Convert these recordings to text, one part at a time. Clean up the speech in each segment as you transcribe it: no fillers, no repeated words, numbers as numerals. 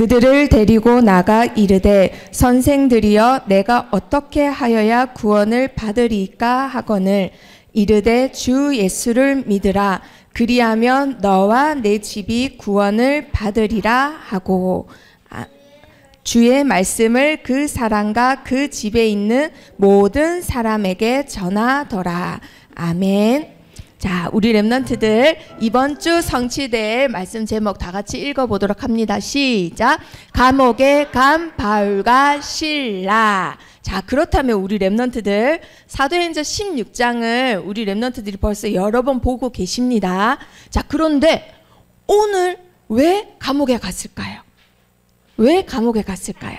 그들을 데리고 나가 이르되 선생들이여 내가 어떻게 하여야 구원을 받으리까 하거늘 이르되 주 예수를 믿으라 그리하면 너와 내 집이 구원을 받으리라 하고 주의 말씀을 그 사람과 그 집에 있는 모든 사람에게 전하더라. 아멘. 자, 우리 렘넌트들 이번 주 성취될 말씀 제목 다 같이 읽어보도록 합니다. 시작. 감옥에 간 바울과 실라. 자, 그렇다면 우리 렘넌트들 사도행전 16장을 우리 렘넌트들이 벌써 여러 번 보고 계십니다. 자, 그런데 오늘 왜 감옥에 갔을까요? 왜 감옥에 갔을까요?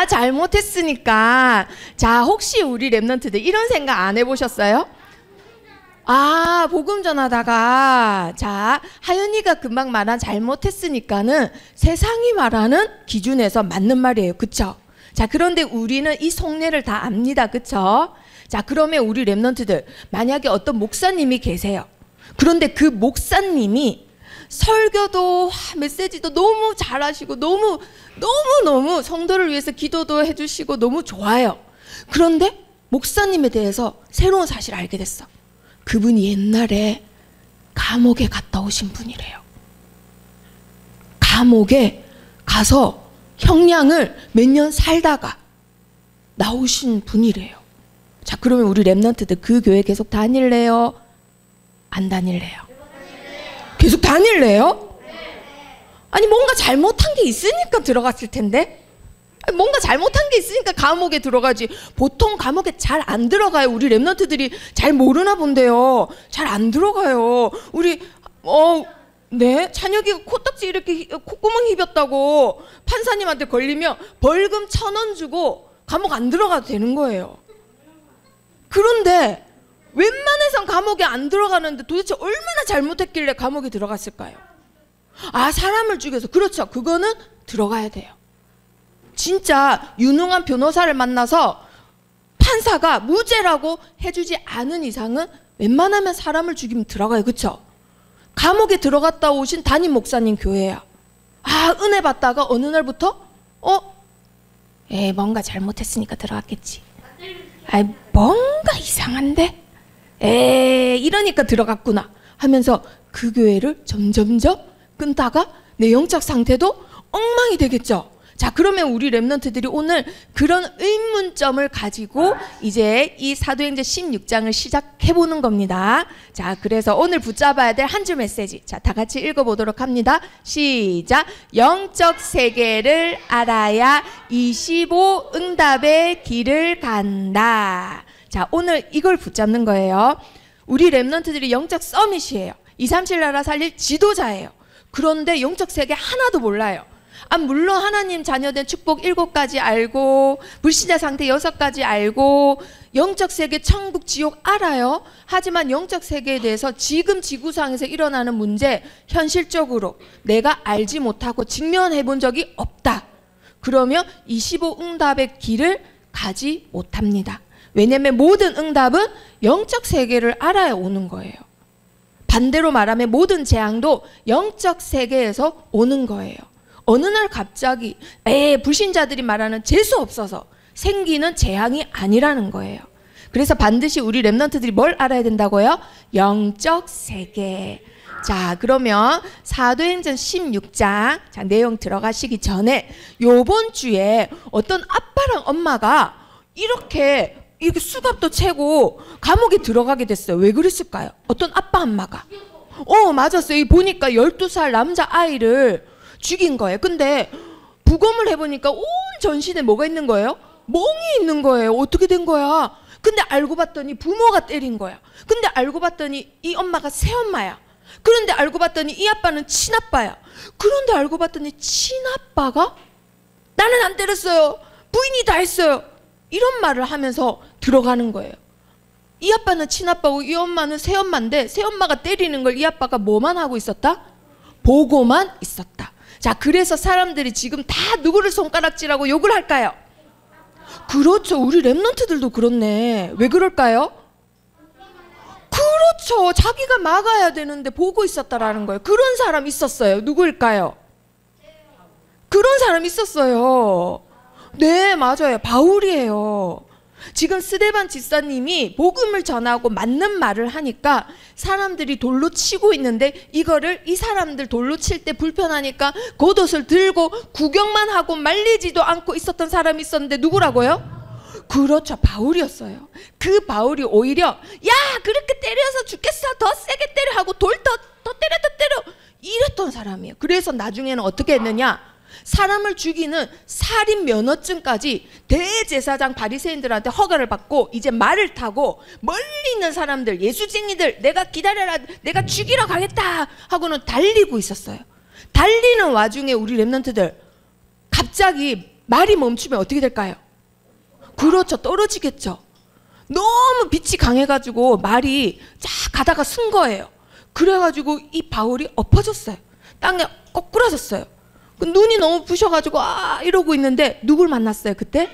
잘못했으니까. 자, 혹시 우리 렘넌트들 이런 생각 안 해보셨어요? 복음 전하다가 자, 하연이가 금방 말한 잘못했으니까는 세상이 말하는 기준에서 맞는 말이에요. 그쵸? 자, 그런데 우리는 이 속내를 다 압니다. 그쵸? 자, 그러면 우리 렘넌트들 만약에 어떤 목사님이 계세요. 그런데 그 목사님이 설교도 메시지도 너무 잘하시고 너무 성도를 위해서 기도도 해주시고 너무 좋아요. 그런데 목사님에 대해서 새로운 사실을 알게 됐어. 그분이 옛날에 감옥에 갔다 오신 분이래요. 감옥에 가서 형량을 몇 년 살다가 나오신 분이래요. 자, 그러면 우리 렘넌트들 그 교회 계속 다닐래요? 안 다닐래요? 계속 다닐래요? 아니, 뭔가 잘못한 게 있으니까 들어갔을 텐데. 뭔가 잘못한 게 있으니까 감옥에 들어가지. 보통 감옥에 잘 안 들어가요. 우리 렘넌트들이 잘 모르나 본데요. 잘 안 들어가요. 우리 네, 찬혁이가 코딱지 이렇게 콧구멍 휘었다고 판사님한테 걸리면 벌금 1,000원 주고 감옥 안 들어가도 되는 거예요. 그런데 웬만해선 감옥에 안 들어가는데 도대체 얼마나 잘못했길래 감옥에 들어갔을까요? 사람을 죽여서. 그렇죠. 그거는 들어가야 돼요. 진짜 유능한 변호사를 만나서 판사가 무죄라고 해주지 않은 이상은 웬만하면 사람을 죽이면 들어가요. 그렇죠? 감옥에 들어갔다 오신 담임 목사님 교회야. 은혜 받다가 어느 날부터 뭔가 잘못했으니까 들어갔겠지. 뭔가 이상한데? 이러니까 들어갔구나 하면서 그 교회를 점점점 끊다가 내 영적 상태도 엉망이 되겠죠. 자, 그러면 우리 렘넌트들이 오늘 그런 의문점을 가지고 이제 이 사도행전 16장을 시작해보는 겁니다. 자, 그래서 오늘 붙잡아야 될 한 줄 메시지. 자, 다 같이 읽어보도록 합니다. 시작. 영적 세계를 알아야 25 응답의 길을 간다. 자, 오늘 이걸 붙잡는 거예요. 우리 렘넌트들이 영적 서밋이에요. 237 나라 살릴 지도자예요. 그런데 영적 세계 하나도 몰라요. 물론 하나님 자녀된 축복 7가지 알고 불신자 상태 6가지 알고 영적 세계 천국 지옥 알아요. 하지만 영적 세계에 대해서 지금 지구상에서 일어나는 문제 현실적으로 내가 알지 못하고 직면해 본 적이 없다. 그러면 25 응답의 길을 가지 못합니다. 왜냐하면 모든 응답은 영적 세계를 알아야 오는 거예요. 반대로 말하면 모든 재앙도 영적 세계에서 오는 거예요. 어느 날 갑자기 불신자들이 말하는 재수 없어서 생기는 재앙이 아니라는 거예요. 그래서 반드시 우리 렘넌트들이 뭘 알아야 된다고요? 영적 세계. 자, 그러면 사도행전 16장 자, 내용 들어가시기 전에 요번 주에 어떤 아빠랑 엄마가 이렇게 수갑도 채고 감옥에 들어가게 됐어요. 왜 그랬을까요? 어떤 아빠 엄마가 맞았어요. 보니까 12살 남자아이를 죽인 거예요. 근데 부검을 해보니까 온 전신에 뭐가 있는 거예요? 멍이 있는 거예요. 어떻게 된 거야? 근데 알고 봤더니 부모가 때린 거야. 근데 알고 봤더니 이 엄마가 새엄마야. 그런데 알고 봤더니 이 아빠는 친아빠야. 그런데 알고 봤더니 친아빠가 나는 안 때렸어요. 부인이 다 했어요. 이런 말을 하면서 들어가는 거예요. 이 아빠는 친아빠고 이 엄마는 새엄마인데 새엄마가 때리는 걸 이 아빠가 뭐만 하고 있었다? 보고만 있었다. 자, 그래서 사람들이 지금 다 누구를 손가락질하고 욕을 할까요? 그렇죠. 우리 렘넌트들도 그렇네. 왜 그럴까요? 그렇죠. 자기가 막아야 되는데 보고 있었다라는 거예요. 그런 사람 있었어요. 누구일까요? 그런 사람이 있었어요. 네, 맞아요. 바울이에요. 지금 스데반 집사님이 복음을 전하고 맞는 말을 하니까 사람들이 돌로 치고 있는데 이거를 이 사람들 돌로 칠 때 불편하니까 겉옷을 들고 구경만 하고 말리지도 않고 있었던 사람이 있었는데 누구라고요? 그렇죠. 바울이었어요. 그 바울이 오히려 야 그렇게 때려서 죽겠어 더 세게 때려 하고 돌 더 때려 이랬던 사람이에요. 그래서 나중에는 어떻게 했느냐, 사람을 죽이는 살인 면허증까지 대제사장 바리새인들한테 허가를 받고 이제 말을 타고 멀리 있는 사람들 예수쟁이들 내가 기다려라 내가 죽이러 가겠다 하고는 달리고 있었어요. 달리는 와중에 우리 렘넌트들 갑자기 말이 멈추면 어떻게 될까요? 그렇죠. 떨어지겠죠. 너무 빛이 강해가지고 말이 쫙 가다가 쓴 거예요. 그래가지고 이 바울이 엎어졌어요. 땅에 거꾸러졌어요. 눈이 너무 부셔가지고 아 이러고 있는데 누굴 만났어요 그때?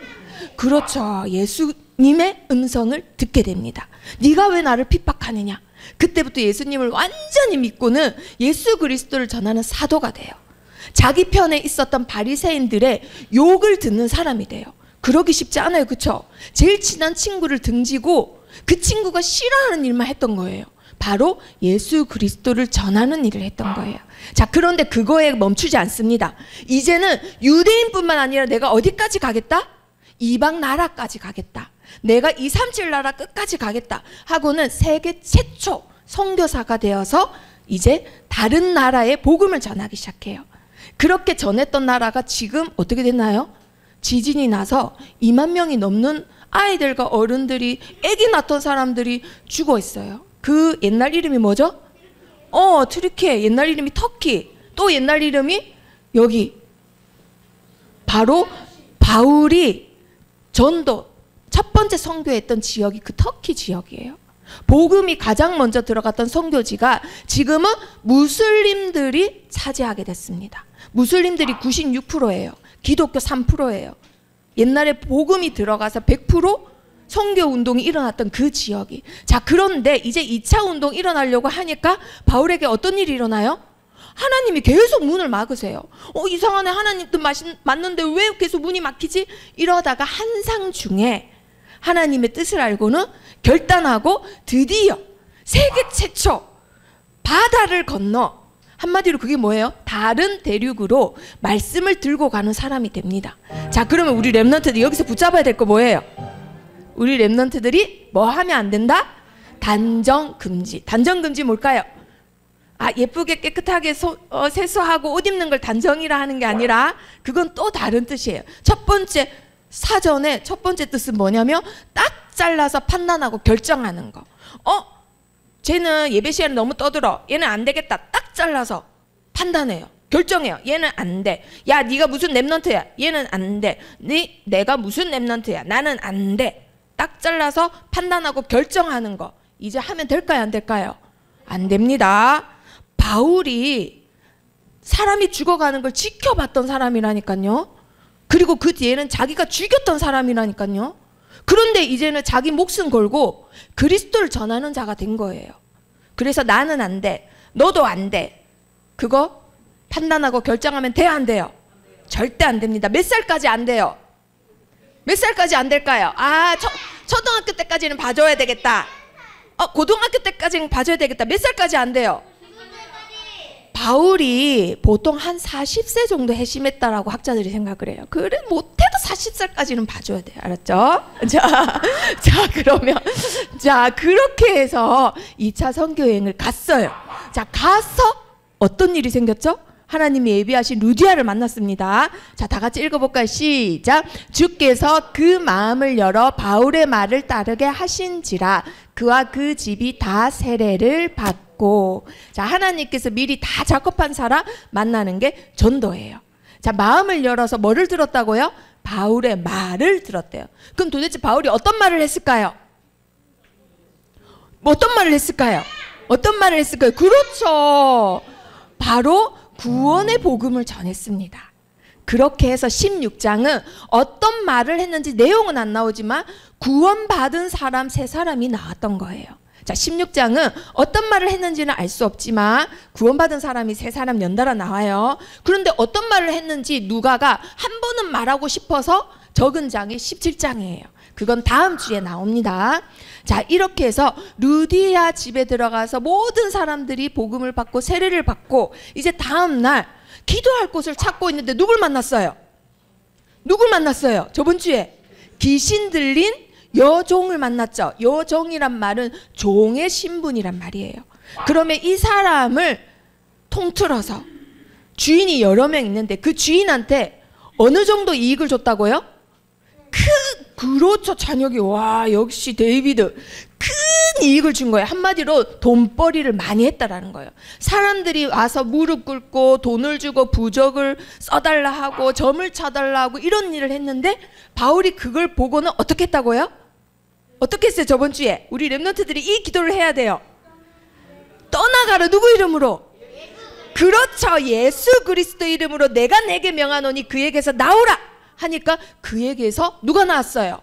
그렇죠. 예수님의 음성을 듣게 됩니다. 네가 왜 나를 핍박하느냐. 그때부터 예수님을 완전히 믿고는 예수 그리스도를 전하는 사도가 돼요. 자기 편에 있었던 바리새인들의 욕을 듣는 사람이 돼요. 그러기 쉽지 않아요. 그렇죠? 제일 친한 친구를 등지고 그 친구가 싫어하는 일만 했던 거예요. 바로 예수 그리스도를 전하는 일을 했던 거예요. 자, 그런데 그거에 멈추지 않습니다. 이제는 유대인뿐만 아니라 내가 어디까지 가겠다? 이방 나라까지 가겠다. 내가 237 나라 끝까지 가겠다 하고는 세계 최초 선교사가 되어서 이제 다른 나라에 복음을 전하기 시작해요. 그렇게 전했던 나라가 지금 어떻게 됐나요? 지진이 나서 2만 명이 넘는 아이들과 어른들이 아기 낳던 사람들이 죽어 있어요. 그 옛날 이름이 뭐죠? 트리키에 옛날 이름이 터키. 또 옛날 이름이 여기 바로 바울이 전도 첫 번째 선교했던 지역이 그 터키 지역이에요. 복음이 가장 먼저 들어갔던 선교지가 지금은 무슬림들이 차지하게 됐습니다. 무슬림들이 96%예요. 기독교 3%예요. 옛날에 복음이 들어가서 100% 선교 운동이 일어났던 그 지역이. 자, 그런데 이제 2차 운동 일어나려고 하니까 바울에게 어떤 일이 일어나요? 하나님이 계속 문을 막으세요. 이상하네. 하나님도 맞는데 왜 계속 문이 막히지? 이러다가 한상 중에 하나님의 뜻을 알고는 결단하고 드디어 세계 최초 바다를 건너, 한마디로 그게 뭐예요? 다른 대륙으로 말씀을 들고 가는 사람이 됩니다. 자, 그러면 우리 렘넌트들 여기서 붙잡아야 될 거 뭐예요? 우리 렘넌트들이 뭐 하면 안 된다? 단정금지. 단정금지 뭘까요? 예쁘게 깨끗하게 세수하고 옷 입는 걸 단정이라 하는 게 아니라 그건 또 다른 뜻이에요. 첫 번째 사전에 첫 번째 뜻은 뭐냐면 딱 잘라서 판단하고 결정하는 거. 쟤는 예배 시간에 너무 떠들어. 얘는 안 되겠다. 딱 잘라서 판단해요. 결정해요. 얘는 안 돼. 야, 네가 무슨 렘넌트야. 얘는 안 돼. 내가 무슨 렘넌트야. 나는 안 돼. 딱 잘라서 판단하고 결정하는 거. 이제 하면 될까요? 안 될까요? 안 됩니다. 바울이 사람이 죽어가는 걸 지켜봤던 사람이라니까요. 그리고 그 뒤에는 자기가 죽였던 사람이라니까요. 그런데 이제는 자기 목숨 걸고 그리스도를 전하는 자가 된 거예요. 그래서 나는 안 돼. 너도 안 돼. 그거 판단하고 결정하면 돼요? 안 돼요? 절대 안 됩니다. 몇 살까지 안 돼요? 몇 살까지 안 될까요? 초등학교 때까지는 봐줘야 되겠다. 고등학교 때까지는 봐줘야 되겠다. 몇 살까지 안 돼요? 바울이 보통 한 40세 정도 회심했다라고 학자들이 생각을 해요. 그래 못해도 40살까지는 봐줘야 돼요. 알았죠? 자 그러면 그렇게 해서 2차 선교여행을 갔어요. 자, 가서 어떤 일이 생겼죠? 하나님이 예비하신 루디아를 만났습니다. 자, 다 같이 읽어볼까요? 시작. 주께서 그 마음을 열어 바울의 말을 따르게 하신지라 그와 그 집이 다 세례를 받고. 자, 하나님께서 미리 다 작업한 사람 만나는 게 전도예요. 자, 마음을 열어서 뭐를 들었다고요? 바울의 말을 들었대요. 그럼 도대체 바울이 어떤 말을 했을까요? 어떤 말을 했을까요? 어떤 말을 했을까요? 그렇죠. 바로 구원의 복음을 전했습니다. 그렇게 해서 16장은 어떤 말을 했는지 내용은 안 나오지만 구원받은 사람 3사람이 나왔던 거예요. 자, 16장은 어떤 말을 했는지는 알 수 없지만 구원받은 사람이 세 사람 연달아 나와요. 그런데 어떤 말을 했는지 누가가 한 번은 말하고 싶어서 적은 장이 17장이에요. 그건 다음 주에 나옵니다. 자, 이렇게 해서 루디아 집에 들어가서 모든 사람들이 복음을 받고 세례를 받고 이제 다음 날 기도할 곳을 찾고 있는데 누굴 만났어요? 누굴 만났어요? 저번 주에 귀신 들린 여종을 만났죠. 여종이란 말은 종의 신분이란 말이에요. 그러면 이 사람을 통틀어서 주인이 여러 명 있는데 그 주인한테 어느 정도 이익을 줬다고요? 그렇죠. 찬혁이 와 역시 데이비드 큰 이익을 준 거예요. 한마디로 돈벌이를 많이 했다라는 거예요. 사람들이 와서 무릎 꿇고 돈을 주고 부적을 써달라 하고 점을 쳐달라 하고 이런 일을 했는데 바울이 그걸 보고는 어떻게 했다고요? 어떻게 했어요? 저번 주에 우리 렘넌트들이 이 기도를 해야 돼요. 떠나가라. 누구 이름으로? 그렇죠. 예수 그리스도 이름으로 내가 내게 명하노니 그에게서 나오라 하니까 그에게서 누가 나왔어요?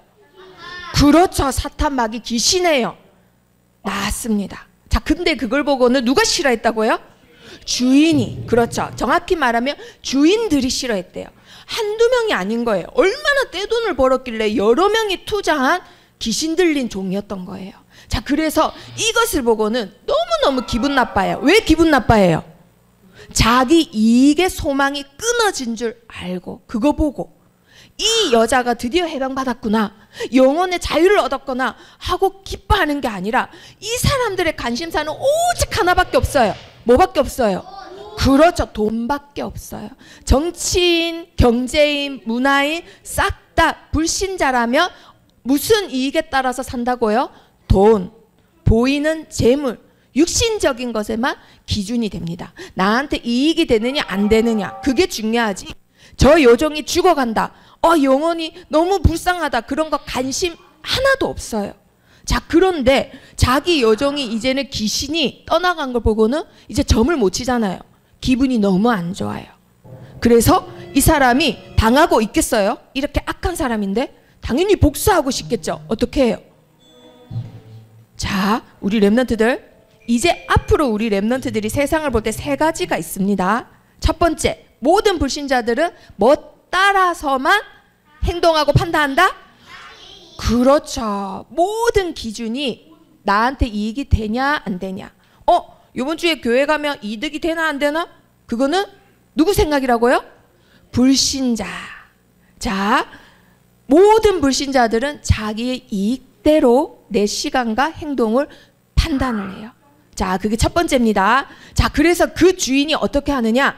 그렇죠. 사탄 마귀 귀신이에요. 나왔습니다. 자, 근데 그걸 보고는 누가 싫어했다고요? 주인이. 그렇죠. 정확히 말하면 주인들이 싫어했대요. 한두 명이 아닌 거예요. 얼마나 떼돈을 벌었길래 여러 명이 투자한 귀신 들린 종이었던 거예요. 자, 그래서 이것을 보고는 너무너무 기분 나빠요. 왜 기분 나빠해요? 자기 이익의 소망이 끊어진 줄 알고 그거 보고 이 여자가 드디어 해방받았구나, 영혼의 자유를 얻었구나 하고 기뻐하는 게 아니라 이 사람들의 관심사는 오직 하나밖에 없어요. 뭐밖에 없어요? 그렇죠. 돈밖에 없어요. 정치인, 경제인, 문화인 싹 다 불신자라면 무슨 이익에 따라서 산다고요? 돈, 보이는 재물, 육신적인 것에만 기준이 됩니다. 나한테 이익이 되느냐 안 되느냐 그게 중요하지. 저 요정이 죽어간다, 영혼이 너무 불쌍하다, 그런 거 관심 하나도 없어요. 자, 그런데 자기 요정이 이제는 귀신이 떠나간 걸 보고는 이제 점을 못 치잖아요. 기분이 너무 안 좋아요. 그래서 이 사람이 당하고 있겠어요? 이렇게 악한 사람인데 당연히 복수하고 싶겠죠. 어떻게 해요? 자, 우리 렘넌트들 이제 앞으로 우리 렘넌트들이 세상을 볼 때 세 가지가 있습니다. 첫 번째, 모든 불신자들은 뭐 따라서만 행동하고 판단한다? 그렇죠. 모든 기준이 나한테 이익이 되냐 안 되냐. 이번 주에 교회 가면 이득이 되나 안 되나? 그거는 누구 생각이라고요? 불신자. 자, 모든 불신자들은 자기의 이익대로 내 시간과 행동을 판단을 해요. 자, 그게 첫 번째입니다. 자, 그래서 그 주인이 어떻게 하느냐?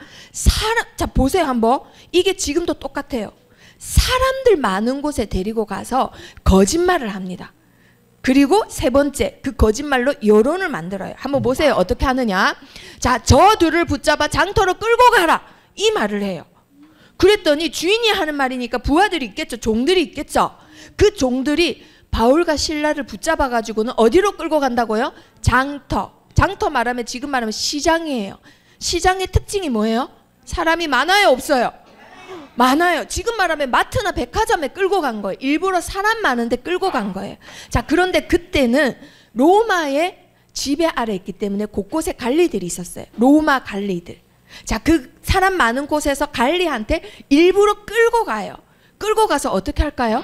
자, 보세요 한번. 이게 지금도 똑같아요. 사람들 많은 곳에 데리고 가서 거짓말을 합니다. 그리고 세 번째, 그 거짓말로 여론을 만들어요. 한번 보세요. 어떻게 하느냐? 자, 저 둘을 붙잡아 장터로 끌고 가라, 이 말을 해요. 그랬더니 주인이 하는 말이니까 부하들이 있겠죠. 종들이 있겠죠. 그 종들이 바울과 실라를 붙잡아 가지고는 어디로 끌고 간다고요? 장터. 장터 말하면 지금 말하면 시장이에요. 시장의 특징이 뭐예요? 사람이 많아요, 없어요? 많아요. 지금 말하면 마트나 백화점에 끌고 간 거예요. 일부러 사람 많은데 끌고 간 거예요. 자, 그런데 그때는 로마의 지배 아래 있기 때문에 곳곳에 관리들이 있었어요. 로마 관리들. 자, 그 사람 많은 곳에서 관리한테 일부러 끌고 가요. 끌고 가서 어떻게 할까요?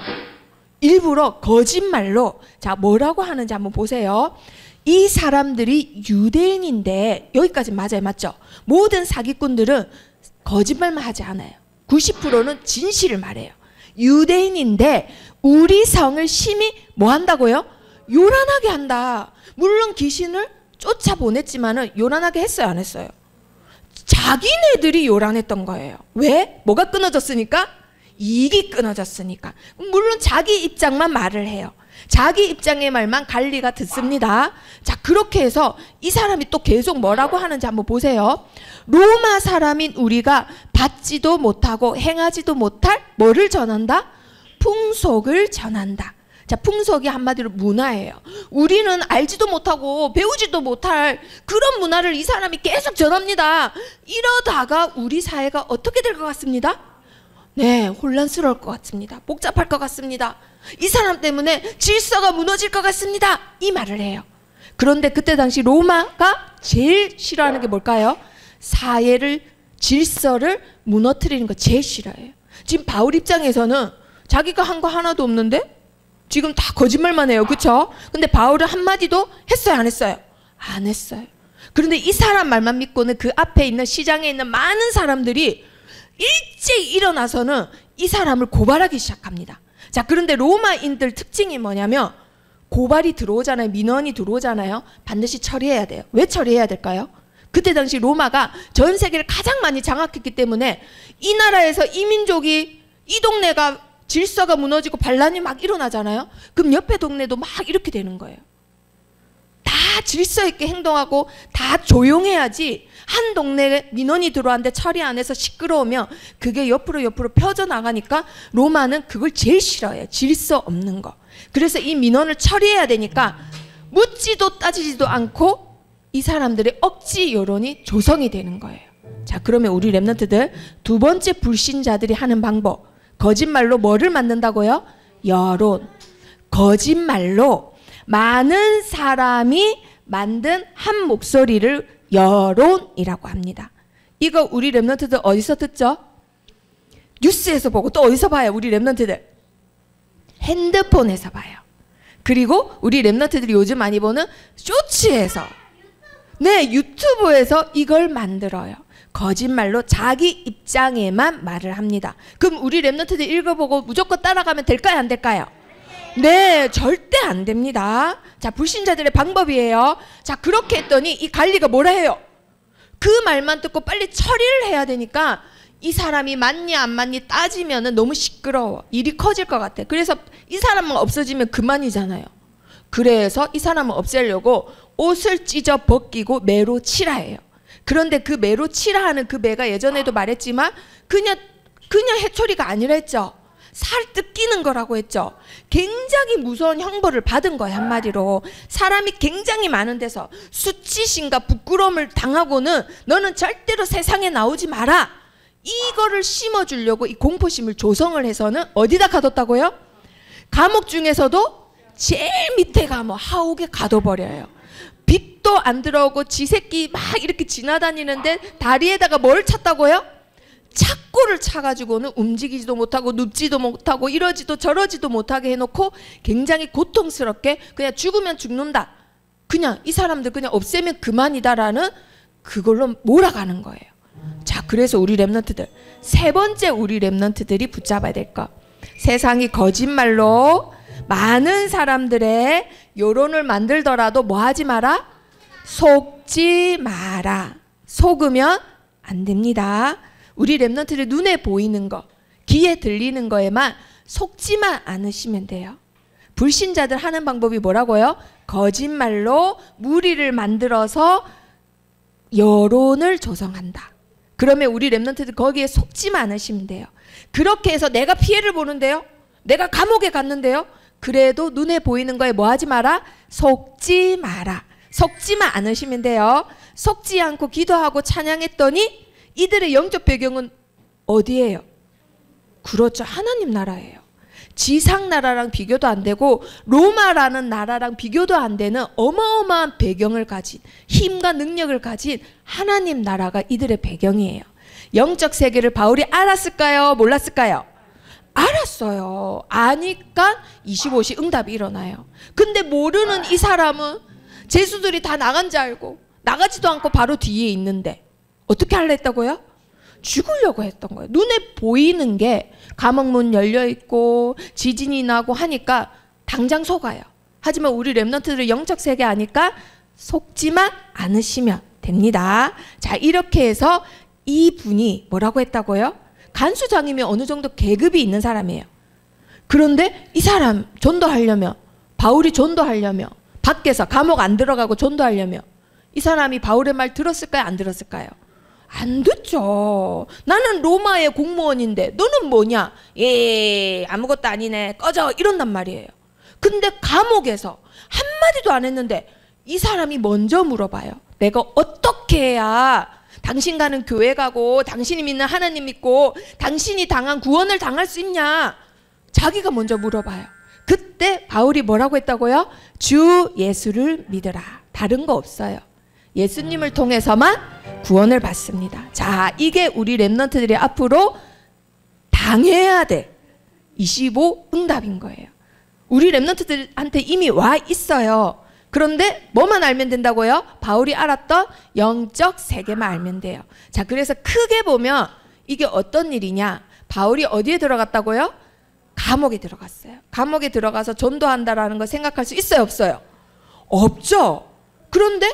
일부러 거짓말로, 자, 뭐라고 하는지 한번 보세요. 이 사람들이 유대인인데, 여기까지 맞아요, 맞죠? 모든 사기꾼들은 거짓말만 하지 않아요. 90%는 진실을 말해요. 유대인인데 우리 성을 심히 뭐 한다고요? 요란하게 한다. 물론 귀신을 쫓아보냈지만은 요란하게 했어요, 안 했어요? 자기네들이 요란했던 거예요. 왜? 뭐가 끊어졌으니까? 이익이 끊어졌으니까. 물론 자기 입장만 말을 해요. 자기 입장의 말만 관리가 듣습니다. 자, 그렇게 해서 이 사람이 또 계속 뭐라고 하는지 한번 보세요. 로마 사람인 우리가 받지도 못하고 행하지도 못할 뭐를 전한다? 풍속을 전한다. 자, 풍속이 한마디로 문화예요. 우리는 알지도 못하고 배우지도 못할 그런 문화를 이 사람이 계속 전합니다. 이러다가 우리 사회가 어떻게 될 것 같습니다? 네, 혼란스러울 것 같습니다. 복잡할 것 같습니다. 이 사람 때문에 질서가 무너질 것 같습니다. 이 말을 해요. 그런데 그때 당시 로마가 제일 싫어하는 게 뭘까요? 사회를, 질서를 무너뜨리는 거 제일 싫어해요. 지금 바울 입장에서는 자기가 한 거 하나도 없는데 지금 다 거짓말만 해요. 그렇죠? 근데 바울은 한마디도 했어요, 안 했어요? 안 했어요. 그런데 이 사람 말만 믿고는 그 앞에 있는 시장에 있는 많은 사람들이 일찍 일어나서는 이 사람을 고발하기 시작합니다. 자, 그런데 로마인들 특징이 뭐냐면 고발이 들어오잖아요. 민원이 들어오잖아요. 반드시 처리해야 돼요. 왜 처리해야 될까요? 그때 당시 로마가 전 세계를 가장 많이 장악했기 때문에 이 나라에서 이 민족이, 이 동네가 질서가 무너지고 반란이 막 일어나잖아요. 그럼 옆에 동네도 막 이렇게 되는 거예요. 다 질서 있게 행동하고 다 조용해야지 한 동네에 민원이 들어왔는데 처리 안 해서 시끄러우면 그게 옆으로 펴져나가니까 로마는 그걸 제일 싫어해요. 질서 없는 거. 그래서 이 민원을 처리해야 되니까 묻지도 따지지도 않고 이 사람들의 억지 여론이 조성이 되는 거예요. 자, 그러면 우리 랩런트들 두 번째 불신자들이 하는 방법, 거짓말로 뭐를 만든다고요? 여론. 거짓말로 많은 사람이 만든 한 목소리를 여론이라고 합니다. 이거 우리 랩런트들 어디서 듣죠? 뉴스에서 보고 또 어디서 봐요? 우리 랩런트들 핸드폰에서 봐요. 그리고 우리 랩런트들이 요즘 많이 보는 쇼츠에서, 네, 유튜브에서 이걸 만들어요. 거짓말로 자기 입장에만 말을 합니다. 그럼 우리 랩런트들 읽어보고 무조건 따라가면 될까요, 안 될까요? 네, 절대 안 됩니다. 자, 불신자들의 방법이에요. 자, 그렇게 했더니 이 관리가 뭐라 해요? 그 말만 듣고 빨리 처리를 해야 되니까 이 사람이 맞니 안 맞니 따지면은 너무 시끄러워. 일이 커질 것 같아. 그래서 이 사람만 없어지면 그만이잖아요. 그래서 이 사람을 없애려고 옷을 찢어 벗기고 매로 칠하해요. 그런데 그 매로 칠하는 그 매가 예전에도 말했지만 그냥 해초리가 아니라 했죠. 살 뜯기는 거라고 했죠. 굉장히 무서운 형벌을 받은 거예요. 한마디로 사람이 굉장히 많은 데서 수치심과 부끄러움을 당하고는 너는 절대로 세상에 나오지 마라, 이거를 심어주려고 이 공포심을 조성을 해서는 어디다 가뒀다고요? 감옥 중에서도 제일 밑에가 뭐 하옥에 가둬버려요. 빛도 안 들어오고 지 새끼 막 이렇게 지나다니는데 다리에다가 뭘 찼다고요? 착고를 차가지고는 움직이지도 못하고 눕지도 못하고 이러지도 저러지도 못하게 해놓고 굉장히 고통스럽게 그냥 죽으면 죽는다, 그냥 이 사람들 그냥 없애면 그만이다라는 그걸로 몰아가는 거예요. 자, 그래서 우리 랩런트들 세 번째 우리 랩런트들이 붙잡아야 될 거, 세상이 거짓말로 많은 사람들의 여론을 만들더라도 뭐 하지 마라? 속지 마라. 속으면 안 됩니다. 우리 랩런트들 눈에 보이는 거, 귀에 들리는 거에만 속지만 않으시면 돼요. 불신자들 하는 방법이 뭐라고요? 거짓말로 무리를 만들어서 여론을 조성한다. 그러면 우리 랩런트들 거기에 속지만 않으시면 돼요. 그렇게 해서 내가 피해를 보는데요, 내가 감옥에 갔는데요, 그래도 눈에 보이는 거에 뭐 하지 마라? 속지 마라. 속지만 않으시면 돼요. 속지 않고 기도하고 찬양했더니 이들의 영적 배경은 어디예요? 그렇죠, 하나님 나라예요. 지상 나라랑 비교도 안 되고 로마라는 나라랑 비교도 안 되는 어마어마한 배경을 가진, 힘과 능력을 가진 하나님 나라가 이들의 배경이에요. 영적 세계를 바울이 알았을까요? 몰랐을까요? 알았어요. 아니까 25시 응답이 일어나요. 근데 모르는 이 사람은 제수들이 다 나간 줄 알고 나가지도 않고 바로 뒤에 있는데 어떻게 하려 했다고요? 죽으려고 했던 거예요. 눈에 보이는 게 감옥문 열려있고 지진이 나고 하니까 당장 속아요. 하지만 우리 랩런트들은 영적 세계 아니까 속지만 않으시면 됩니다. 자, 이렇게 해서 이분이 뭐라고 했다고요? 간수장이면 어느 정도 계급이 있는 사람이에요. 그런데 이 사람 전도하려면, 바울이 전도하려면, 밖에서 감옥 안 들어가고 전도하려면 이 사람이 바울의 말 들었을까요? 안 들었을까요? 안 듣죠. 나는 로마의 공무원인데 너는 뭐냐? 예, 아무것도 아니네, 꺼져, 이런단 말이에요. 근데 감옥에서 한마디도 안 했는데 이 사람이 먼저 물어봐요. 내가 어떻게 해야 당신 가는 교회 가고 당신이 믿는 하나님 믿고 당신이 당한 구원을 당할 수 있냐? 자기가 먼저 물어봐요. 그때 바울이 뭐라고 했다고요? 주 예수를 믿으라. 다른 거 없어요. 예수님을 통해서만 구원을 받습니다. 자, 이게 우리 렘넌트들이 앞으로 당해야 될 25 응답인 거예요. 우리 렘넌트들한테 이미 와 있어요. 그런데 뭐만 알면 된다고요? 바울이 알았던 영적 세계만 알면 돼요. 자, 그래서 크게 보면 이게 어떤 일이냐? 바울이 어디에 들어갔다고요? 감옥에 들어갔어요. 감옥에 들어가서 전도한다라는 걸 생각할 수 있어요, 없어요? 없죠. 그런데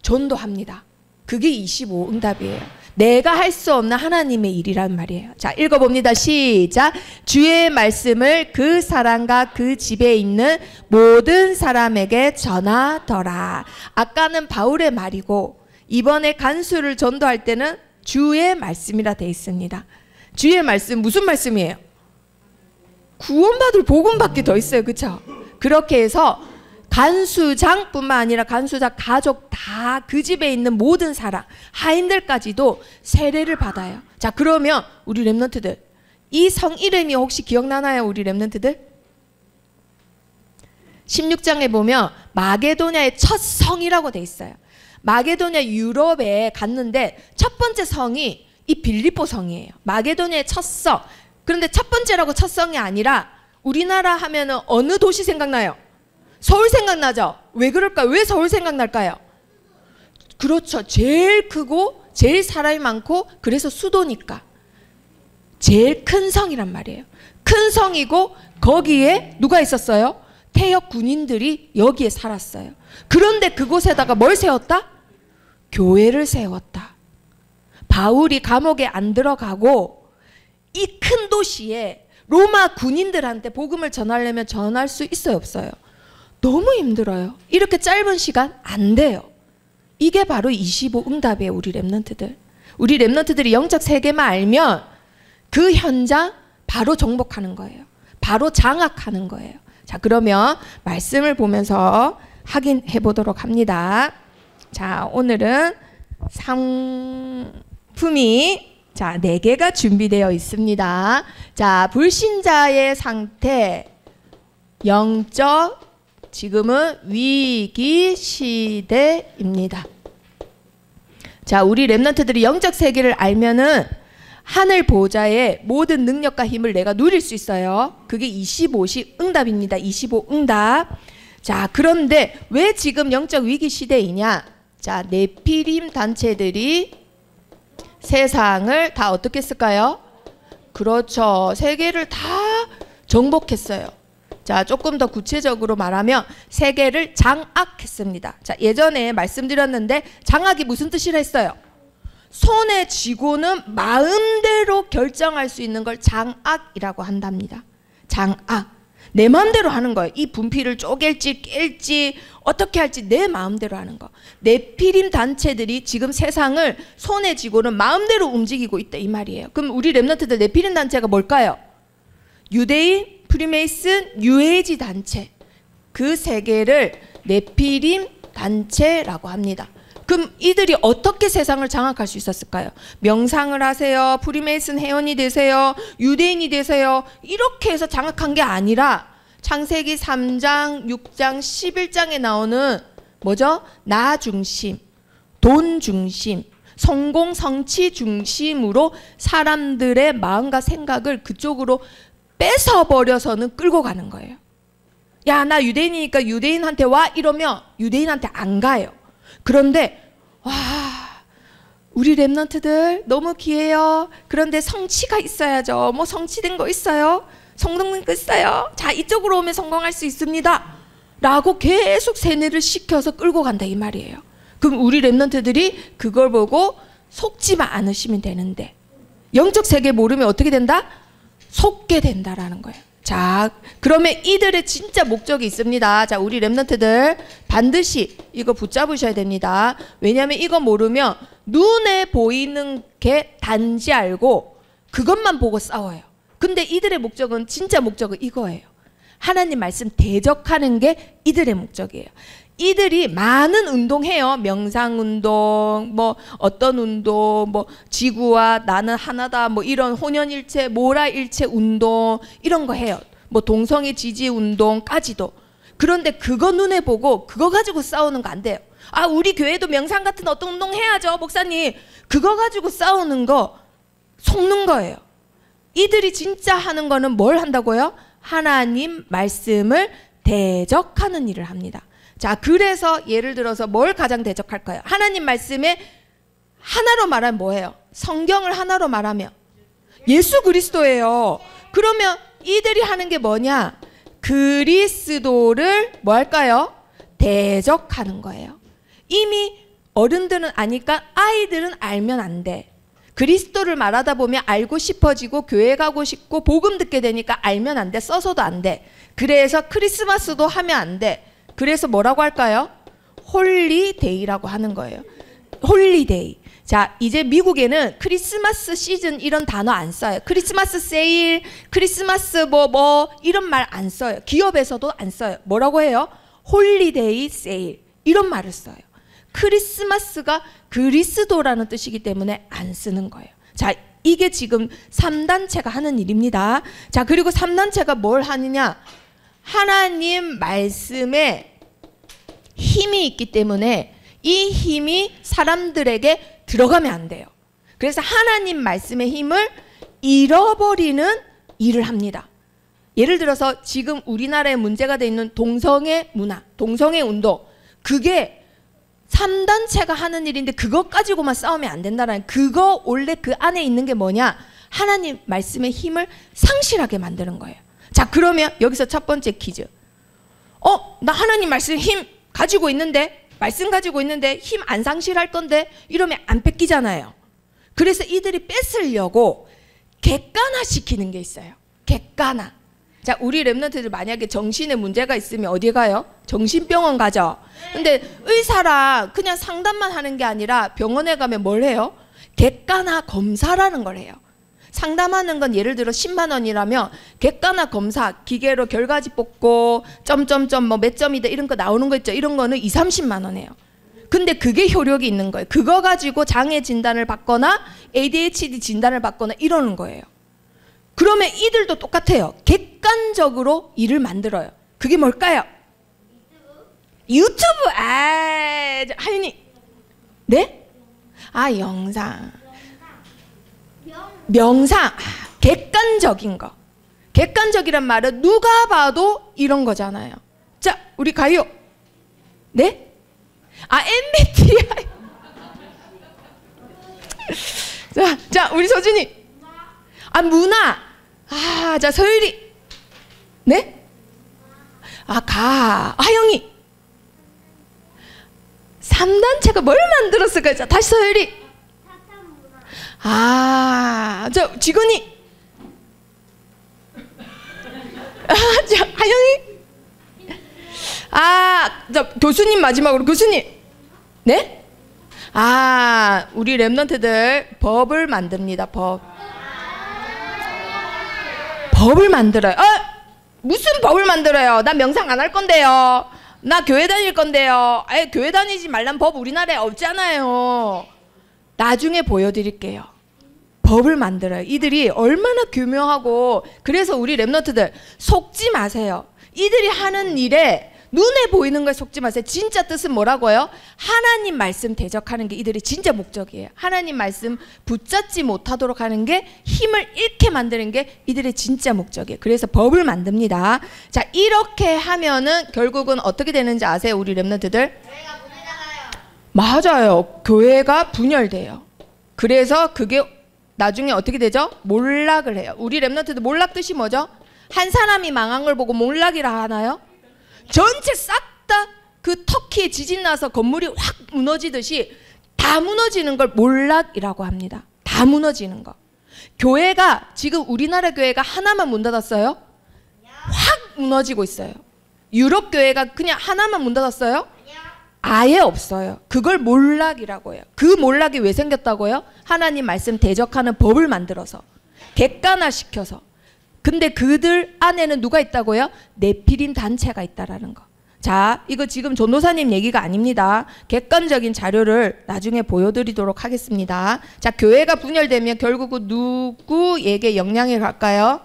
전도합니다. 그게 25 응답이에요. 내가 할 수 없는 하나님의 일이란 말이에요. 자, 읽어봅니다. 시작. 주의 말씀을 그 사람과 그 집에 있는 모든 사람에게 전하더라. 아까는 바울의 말이고 이번에 간수를 전도할 때는 주의 말씀이라 되어 있습니다. 주의 말씀 무슨 말씀이에요? 구원받을 복음밖에 더 있어요. 그렇죠? 그렇게 해서 간수장뿐만 아니라 간수장 가족 다 그 집에 있는 모든 사람, 하인들까지도 세례를 받아요. 자, 그러면 우리 렘넌트들 이 성 이름이 혹시 기억나나요? 우리 렘넌트들? 16장에 보면 마게도냐의 첫 성이라고 돼 있어요. 마게도냐 유럽에 갔는데 첫 번째 성이 이 빌립보 성이에요. 마게도냐의 첫 성. 그런데 첫 번째라고 첫 성이 아니라 우리나라 하면은 어느 도시 생각나요? 서울 생각나죠? 왜 그럴까요? 왜 서울 생각날까요? 그렇죠. 제일 크고 제일 사람이 많고 그래서 수도니까. 제일 큰 성이란 말이에요. 큰 성이고 거기에 누가 있었어요? 태역 군인들이 여기에 살았어요. 그런데 그곳에다가 뭘 세웠다? 교회를 세웠다. 바울이 감옥에 안 들어가고 이 큰 도시에 로마 군인들한테 복음을 전하려면 전할 수 있어요, 없어요? 너무 힘들어요. 이렇게 짧은 시간 안 돼요. 이게 바로 25 응답이에요. 우리 렘넌트들. 우리 렘넌트들이 영적 세계만 알면 그 현장 바로 정복하는 거예요. 바로 장악하는 거예요. 자, 그러면 말씀을 보면서 확인해 보도록 합니다. 자, 오늘은 상품이 자, 4개가 준비되어 있습니다. 자, 불신자의 상태, 영적 지금은 위기 시대입니다. 자, 우리 렘넌트들이 영적 세계를 알면은 하늘 보좌의 모든 능력과 힘을 내가 누릴 수 있어요. 그게 25식 응답입니다. 25 응답. 자, 그런데 왜 지금 영적 위기 시대이냐? 자, 네피림 단체들이 세상을 다 어떻게 했을까요? 그렇죠. 세계를 다 정복했어요. 자, 조금 더 구체적으로 말하면 세계를 장악했습니다. 자, 예전에 말씀드렸는데 장악이 무슨 뜻이라 했어요? 손에 쥐고는 마음대로 결정할 수 있는 걸 장악이라고 한답니다. 장악. 내 마음대로 하는 거예요. 이 분필을 쪼갤지 깰지 어떻게 할지 내 마음대로 하는 거. 네피림 단체들이 지금 세상을 손에 쥐고는 마음대로 움직이고 있다 이 말이에요. 그럼 우리 렘넌트들 네피림 단체가 뭘까요? 유대인, 프리메이슨, 뉴에이지 단체. 그 세 개를 네피림 단체라고 합니다. 그럼 이들이 어떻게 세상을 장악할 수 있었을까요? 명상을 하세요. 프리메이슨 회원이 되세요. 유대인이 되세요. 이렇게 해서 장악한 게 아니라 창세기 3장, 6장, 11장에 나오는 뭐죠? 나 중심, 돈 중심, 성공, 성취 중심으로 사람들의 마음과 생각을 그쪽으로 뺏어버려서는 끌고 가는 거예요. 야, 나 유대인이니까 유대인한테 와 이러면 유대인한테 안 가요. 그런데 와, 우리 렘넌트들 너무 귀해요. 그런데 성취가 있어야죠. 뭐 성취된 거 있어요? 성공된 거 있어요? 자, 이쪽으로 오면 성공할 수 있습니다 라고 계속 세뇌를 시켜서 끌고 간다 이 말이에요. 그럼 우리 렘넌트들이 그걸 보고 속지만 않으시면 되는데 영적 세계 모르면 어떻게 된다? 속게 된다라는 거예요. 자, 그러면 이들의 진짜 목적이 있습니다. 자, 우리 렘넌트들 반드시 이거 붙잡으셔야 됩니다. 왜냐하면 이거 모르면 눈에 보이는 게 단지 알고 그것만 보고 싸워요. 근데 이들의 목적은 진짜 목적은 이거예요. 하나님 말씀 대적하는 게 이들의 목적이에요. 이들이 많은 운동해요. 명상운동, 뭐 어떤 운동, 뭐 지구와 나는 하나다, 뭐 이런 혼연일체, 모라일체 운동 이런 거 해요. 뭐 동성애 지지 운동까지도. 그런데 그거 눈에 보고 그거 가지고 싸우는 거 안 돼요. 아, 우리 교회도 명상 같은 어떤 운동 해야죠, 목사님. 그거 가지고 싸우는 거 속는 거예요. 이들이 진짜 하는 거는 뭘 한다고요? 하나님 말씀을 대적하는 일을 합니다. 자, 그래서 예를 들어서 뭘 가장 대적할까요? 하나님 말씀에 하나로 말하면 뭐예요? 성경을 하나로 말하면 예수 그리스도예요. 그러면 이들이 하는 게 뭐냐? 그리스도를 뭐 할까요? 대적하는 거예요. 이미 어른들은 아니까 아이들은 알면 안 돼. 그리스도를 말하다 보면 알고 싶어지고 교회 가고 싶고 복음 듣게 되니까 알면 안 돼. 써서도 안 돼. 그래서 크리스마스도 하면 안 돼. 그래서 뭐라고 할까요? 홀리데이라고 하는 거예요. 홀리데이. 자, 이제 미국에는 크리스마스 시즌 이런 단어 안 써요. 크리스마스 세일, 크리스마스 뭐 이런 말 안 써요. 기업에서도 안 써요. 뭐라고 해요? 홀리데이 세일 이런 말을 써요. 크리스마스가 그리스도라는 뜻이기 때문에 안 쓰는 거예요. 자, 이게 지금 3단체가 하는 일입니다. 자, 그리고 3단체가 뭘 하느냐? 하나님 말씀에 힘이 있기 때문에 이 힘이 사람들에게 들어가면 안 돼요. 그래서 하나님 말씀의 힘을 잃어버리는 일을 합니다. 예를 들어서 지금 우리나라에 문제가 돼 있는 동성애 문화, 동성애 운동, 그게 3단체가 하는 일인데 그것 가지고만 싸우면 안 된다는, 그거 원래 그 안에 있는 게 뭐냐? 하나님 말씀의 힘을 상실하게 만드는 거예요. 자, 그러면 여기서 첫 번째 퀴즈. 나 하나님 말씀 힘 가지고 있는데, 말씀 가지고 있는데 힘 안 상실할 건데 이러면 안 뺏기잖아요. 그래서 이들이 뺏으려고 객관화시키는 게 있어요. 객관화. 자, 우리 랩런트들 만약에 정신에 문제가 있으면 어디 가요? 정신병원 가죠. 근데 의사랑 그냥 상담만 하는 게 아니라 병원에 가면 뭘 해요? 객관화 검사라는 걸 해요. 상담하는 건 예를 들어 10만 원이라면 객관화 검사, 기계로 결과지 뽑고 점점점 뭐 몇 점이다 이런 거 나오는 거 있죠. 이런 거는 2, 30만 원이에요. 근데 그게 효력이 있는 거예요. 그거 가지고 장애 진단을 받거나 ADHD 진단을 받거나 이러는 거예요. 그러면 이들도 똑같아요. 객관적으로 일을 만들어요. 그게 뭘까요? 유튜브. 아, 하윤이. 네? 아, 영상. 명상. 객관적인 거. 객관적이란 말은 누가 봐도 이런 거잖아요. 자, 우리 가요. 네? 아, MBTI. 자, 우리 서준이. 아, 문화. 아, 자, 서율이. 네? 아, 하영이. 3단체가 뭘 만들었을까요? 자, 다시 서율이. 아, 자, 지건이. 아, 자, 하영이. 아, 자, 교수님 마지막으로. 교수님. 네? 아, 우리 랩런트들 법을 만듭니다. 법을 만들어요. 무슨 법을 만들어요? 나 명상 안 할 건데요. 나 교회 다닐 건데요. 교회 다니지 말란 법 우리나라에 없잖아요. 나중에 보여드릴게요. 법을 만들어요. 이들이 얼마나 교묘하고. 그래서 우리 랩런트들 속지 마세요. 이들이 하는 일에 눈에 보이는 거에 속지 마세요. 진짜 뜻은 뭐라고요? 하나님 말씀 대적하는 게 이들이 진짜 목적이에요. 하나님 말씀 붙잡지 못하도록 하는 게, 힘을 잃게 만드는 게 이들의 진짜 목적이에요. 그래서 법을 만듭니다. 자, 이렇게 하면은 결국은 어떻게 되는지 아세요? 우리 랩런트들? 교회가 분열나가요. 맞아요. 교회가 분열돼요. 그래서 그게 나중에 어떻게 되죠? 몰락을 해요. 우리 랩런트들 몰락 뜻이 뭐죠? 한 사람이 망한 걸 보고 몰락이라 하나요? 전체 싹 다 그 터키에 지진 나서 건물이 확 무너지듯이 다 무너지는 걸 몰락이라고 합니다. 다 무너지는 거. 교회가 지금 우리나라 교회가 하나만 문 닫았어요? 확 무너지고 있어요. 유럽 교회가 그냥 하나만 문 닫았어요? 아예 없어요. 그걸 몰락이라고 해요. 그 몰락이 왜 생겼다고요? 하나님 말씀 대적하는 법을 만들어서, 객관화시켜서. 근데 그들 안에는 누가 있다고요? 네피림 단체가 있다라는 거. 자, 이거 지금 전도사님 얘기가 아닙니다. 객관적인 자료를 나중에 보여드리도록 하겠습니다. 자, 교회가 분열되면 결국은 누구에게 영향이 갈까요?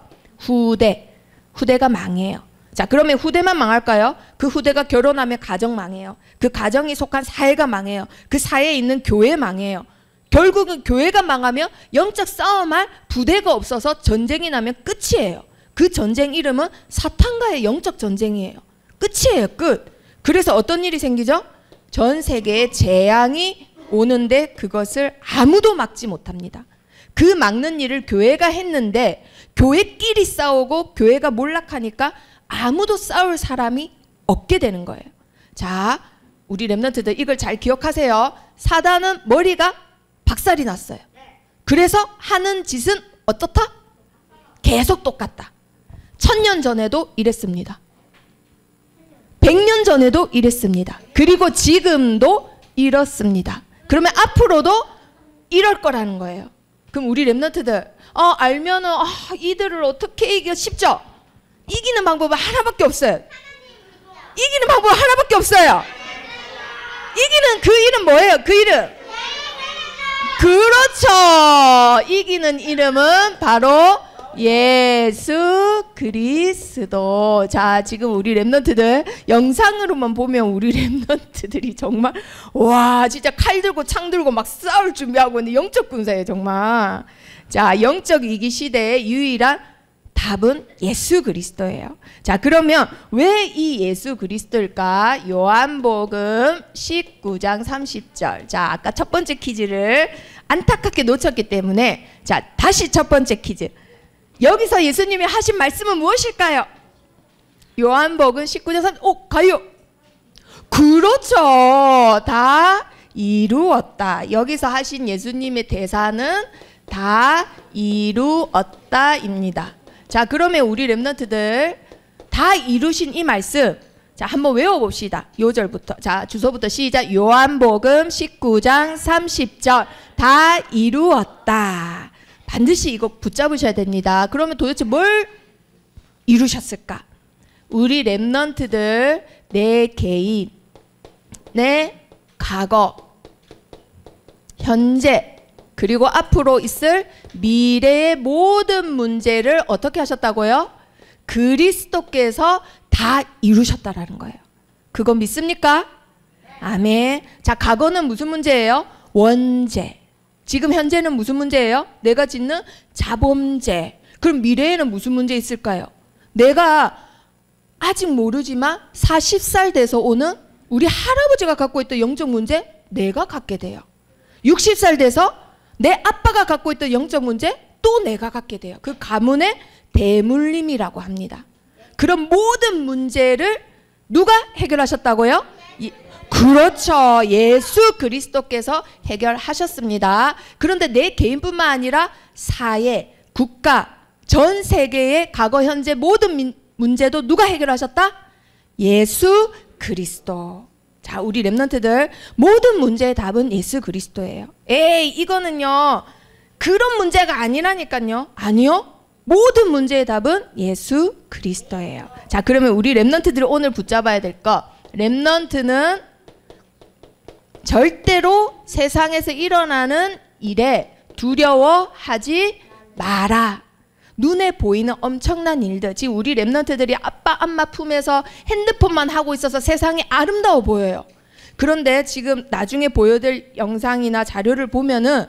후대가 망해요. 자, 그러면 후대만 망할까요? 그 후대가 결혼하면 가정 망해요. 그 가정이 속한 사회가 망해요. 그 사회에 있는 교회 망해요. 결국은 교회가 망하면 영적 싸움할 부대가 없어서 전쟁이 나면 끝이에요. 그 전쟁 이름은 사탄과의 영적 전쟁이에요. 끝이에요, 끝. 그래서 어떤 일이 생기죠? 전 세계에 재앙이 오는데 그것을 아무도 막지 못합니다. 그 막는 일을 교회가 했는데 교회끼리 싸우고 교회가 몰락하니까 아무도 싸울 사람이 없게 되는 거예요. 자, 우리 렘넌트들 이걸 잘 기억하세요. 사단은 머리가 박살이 났어요. 그래서 하는 짓은 어떻다? 계속 똑같다. 1000년 전에도 이랬습니다. 100년 전에도 이랬습니다. 그리고 지금도 이렇습니다. 그러면 앞으로도 이럴 거라는 거예요. 그럼 우리 렘넌트들 알면은 이들을 어떻게 이겨? 쉽죠? 이기는 방법은 하나밖에 없어요. 이기는 방법은 하나밖에 없어요. 이기는 그 이름 뭐예요? 그 이름. 그렇죠. 이기는 이름은 바로 예수 그리스도. 자, 지금 우리 렘넌트들 영상으로만 보면 우리 렘넌트들이 정말 와 진짜 칼 들고 창 들고 막 싸울 준비하고 있는 영적 군사예요 정말. 자, 영적 위기 시대의 유일한 답은 예수 그리스도예요. 자, 그러면 왜 이 예수 그리스도일까? 요한복음 19장 30절. 자, 아까 첫 번째 퀴즈를 안타깝게 놓쳤기 때문에 자, 다시 첫 번째 퀴즈. 여기서 예수님이 하신 말씀은 무엇일까요? 요한복음 19장 30절. 가요. 그렇죠. 다 이루었다. 여기서 하신 예수님의 대사는 다 이루었다입니다. 자, 그러면 우리 렘넌트들 다 이루신 이 말씀 자, 한번 외워봅시다. 요절부터. 자, 주소부터 시작. 요한복음 19장 30절 다 이루었다. 반드시 이거 붙잡으셔야 됩니다. 그러면 도대체 뭘 이루셨을까? 우리 렘넌트들 내 개인, 내 과거, 현재 그리고 앞으로 있을 미래의 모든 문제를 어떻게 하셨다고요? 그리스도께서 다 이루셨다라는 거예요. 그거 믿습니까? 아멘. 자, 과거는 무슨 문제예요? 원죄. 지금 현재는 무슨 문제예요? 내가 짓는 자범죄. 그럼 미래에는 무슨 문제 있을까요? 내가 아직 모르지만 40살 돼서 오는 우리 할아버지가 갖고 있던 영적 문제 내가 갖게 돼요. 60살 돼서 내 아빠가 갖고 있던 영적 문제 또 내가 갖게 돼요. 그 가문의 대물림이라고 합니다. 그런 모든 문제를 누가 해결하셨다고요? 그렇죠. 예수 그리스도께서 해결하셨습니다. 그런데 내 개인뿐만 아니라 사회, 국가, 전 세계의 과거, 현재 모든 문제도 누가 해결하셨다? 예수 그리스도. 자, 우리 렘넌트들 모든 문제의 답은 예수 그리스도예요. 에이, 이거는요 그런 문제가 아니라니까요. 아니요. 모든 문제의 답은 예수 그리스도예요. 자, 그러면 우리 렘넌트들이 오늘 붙잡아야 될 거, 렘넌트는 절대로 세상에서 일어나는 일에 두려워하지 마라. 눈에 보이는 엄청난 일들, 지금 우리 렘넌트들이 아빠 엄마 품에서 핸드폰만 하고 있어서 세상이 아름다워 보여요. 그런데 지금 나중에 보여드릴 영상이나 자료를 보면은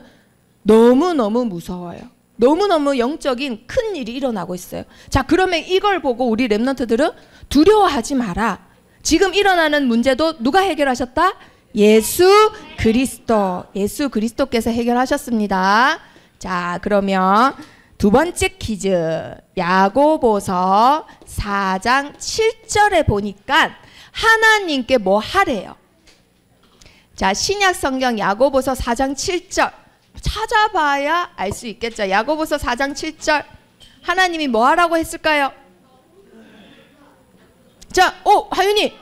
너무너무 무서워요. 너무너무 영적인 큰 일이 일어나고 있어요. 자, 그러면 이걸 보고 우리 렘넌트들은 두려워하지 마라. 지금 일어나는 문제도 누가 해결하셨다? 예수 그리스도. 예수 그리스도께서 해결하셨습니다. 자, 그러면 두 번째 퀴즈. 야고보서 4장 7절에 보니까 하나님께 뭐 하래요? 자, 신약 성경 야고보서 4장 7절 찾아봐야 알 수 있겠죠. 야고보서 4장 7절 하나님이 뭐 하라고 했을까요? 자, 하윤이.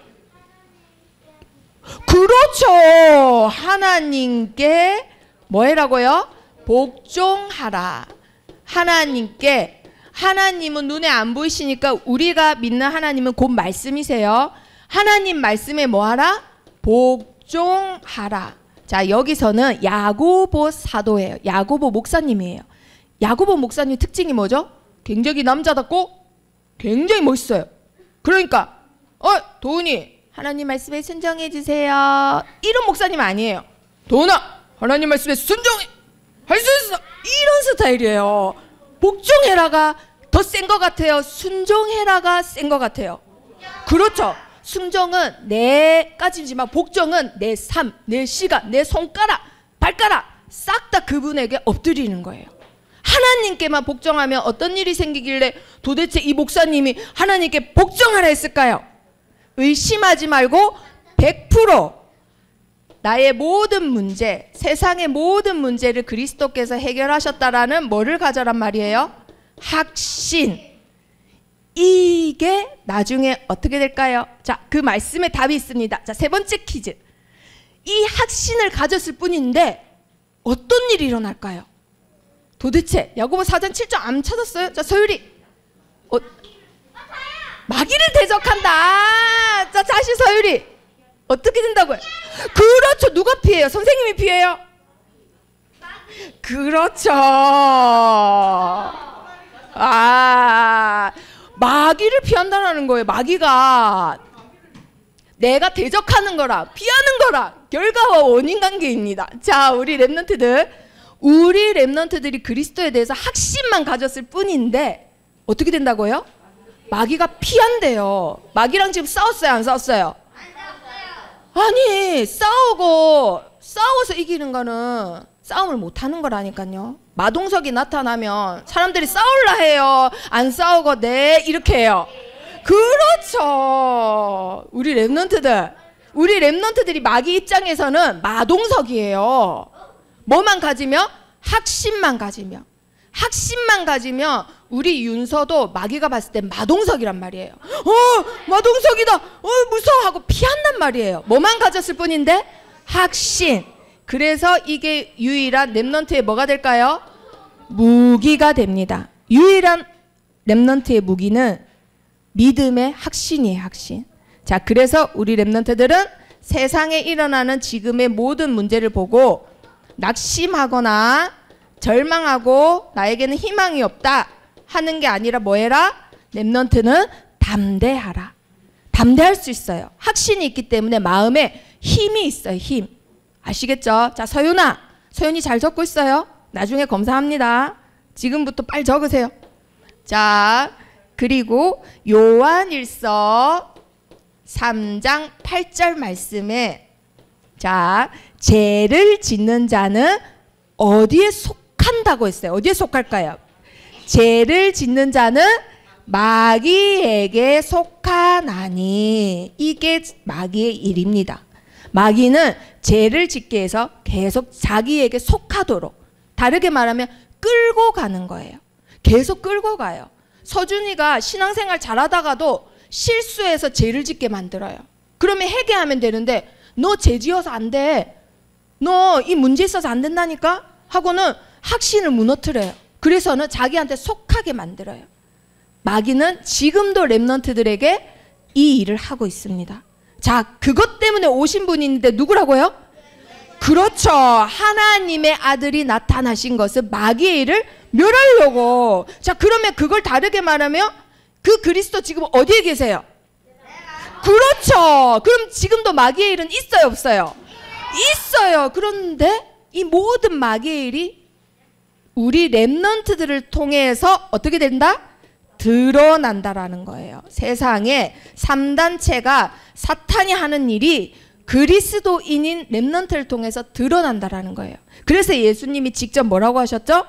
그렇죠. 하나님께 뭐 해라고요? 복종하라. 하나님께, 하나님은 눈에 안 보이시니까 우리가 믿는 하나님은 곧 말씀이세요. 하나님 말씀에 뭐 하라? 복종하라. 자, 여기서는 야고보 사도예요. 야고보 목사님이에요. 야고보 목사님 특징이 뭐죠? 굉장히 남자답고 굉장히 멋있어요. 그러니까 도훈이 하나님 말씀에 순종해 주세요. 이런 목사님 아니에요. 도훈아, 하나님 말씀에 순종해, 할 수 있어, 이런 스타일이에요. 복종해라가 더 센 것 같아요? 순종해라가 센 것 같아요? 그렇죠. 순종은 내까지지만 복종은 내 삶, 내 시간, 내 손가락, 발가락 싹 다 그분에게 엎드리는 거예요. 하나님께만 복종하면 어떤 일이 생기길래 도대체 이 목사님이 하나님께 복종하라 했을까요? 의심하지 말고 100% 나의 모든 문제, 세상의 모든 문제를 그리스도께서 해결하셨다라는 뭐를 가져란 말이에요? 확신. 이게 나중에 어떻게 될까요? 자, 그 말씀에 답이 있습니다. 자, 세 번째 퀴즈. 이 확신을 가졌을 뿐인데 어떤 일이 일어날까요? 도대체 야고보 4장 7절 안 찾았어요? 자, 서유리. 마귀를 대적한다. 자, 다시 서유리. 어떻게 된다고요? 그렇죠. 누가 피해요? 선생님이 피해요? 그렇죠. 마귀를 피한다는 거예요. 마귀가 내가 대적하는 거랑 피하는 거랑 결과와 원인 관계입니다. 자, 우리 랩넌트들이 그리스도에 대해서 확신만 가졌을 뿐인데 어떻게 된다고요? 마귀가 피한대요. 마귀랑 지금 싸웠어요? 안 싸웠어요? 아니, 싸워서 이기는 거는 싸움을 못하는 거라니까요. 마동석이 나타나면 사람들이 싸울라 해요? 안 싸우고 네 이렇게 해요? 그렇죠. 우리 랩넌트들이 마귀 입장에서는 마동석이에요. 뭐만 가지면? 확신만 가지면 우리 윤서도 마귀가 봤을 때 마동석이란 말이에요. 마동석이다. 무서워 하고 피한단 말이에요. 뭐만 가졌을 뿐인데? 확신. 그래서 이게 유일한 랩넌트의 뭐가 될까요? 무기가 됩니다. 유일한 랩넌트의 무기는 믿음의 확신이에요. 확신. 자, 그래서 우리 랩넌트들은 세상에 일어나는 지금의 모든 문제를 보고 낙심하거나 절망하고 나에게는 희망이 없다 하는 게 아니라 뭐 해라? 랩넌트는 담대하라. 담대할 수 있어요. 확신이 있기 때문에 마음에 힘이 있어요. 힘. 아시겠죠? 자, 서윤이 잘 적고 있어요? 나중에 검사합니다. 지금부터 빨리 적으세요. 자, 그리고 요한일서 3장 8절 말씀에 자, 죄를 짓는 자는 어디에 속한다고 했어요? 어디에 속할까요? 죄를 짓는 자는 마귀에게 속하나니. 이게 마귀의 일입니다. 마귀는 죄를 짓게 해서 계속 자기에게 속하도록, 다르게 말하면 끌고 가는 거예요. 계속 끌고 가요. 서준이가 신앙생활 잘하다가도 실수해서 죄를 짓게 만들어요. 그러면 회개하면 되는데 너 죄 지어서 안 돼. 너 이 문제 있어서 안 된다니까? 하고는 확신을 무너뜨려요. 그래서는 자기한테 속하게 만들어요. 마귀는 지금도 랩넌트들에게 이 일을 하고 있습니다. 자, 그것 때문에 오신 분이 있는데 누구라고요? 그렇죠. 하나님의 아들이 나타나신 것은 마귀의 일을 멸하려고. 자, 그러면 그걸 다르게 말하면 그 그리스도 지금 어디에 계세요? 그렇죠. 그럼 지금도 마귀의 일은 있어요, 없어요? 있어요. 그런데 이 모든 마귀의 일이 우리 랩넌트들을 통해서 어떻게 된다? 드러난다라는 거예요. 세상에 3단체가 사탄이 하는 일이 그리스도인인 랩넌트를 통해서 드러난다라는 거예요. 그래서 예수님이 직접 뭐라고 하셨죠?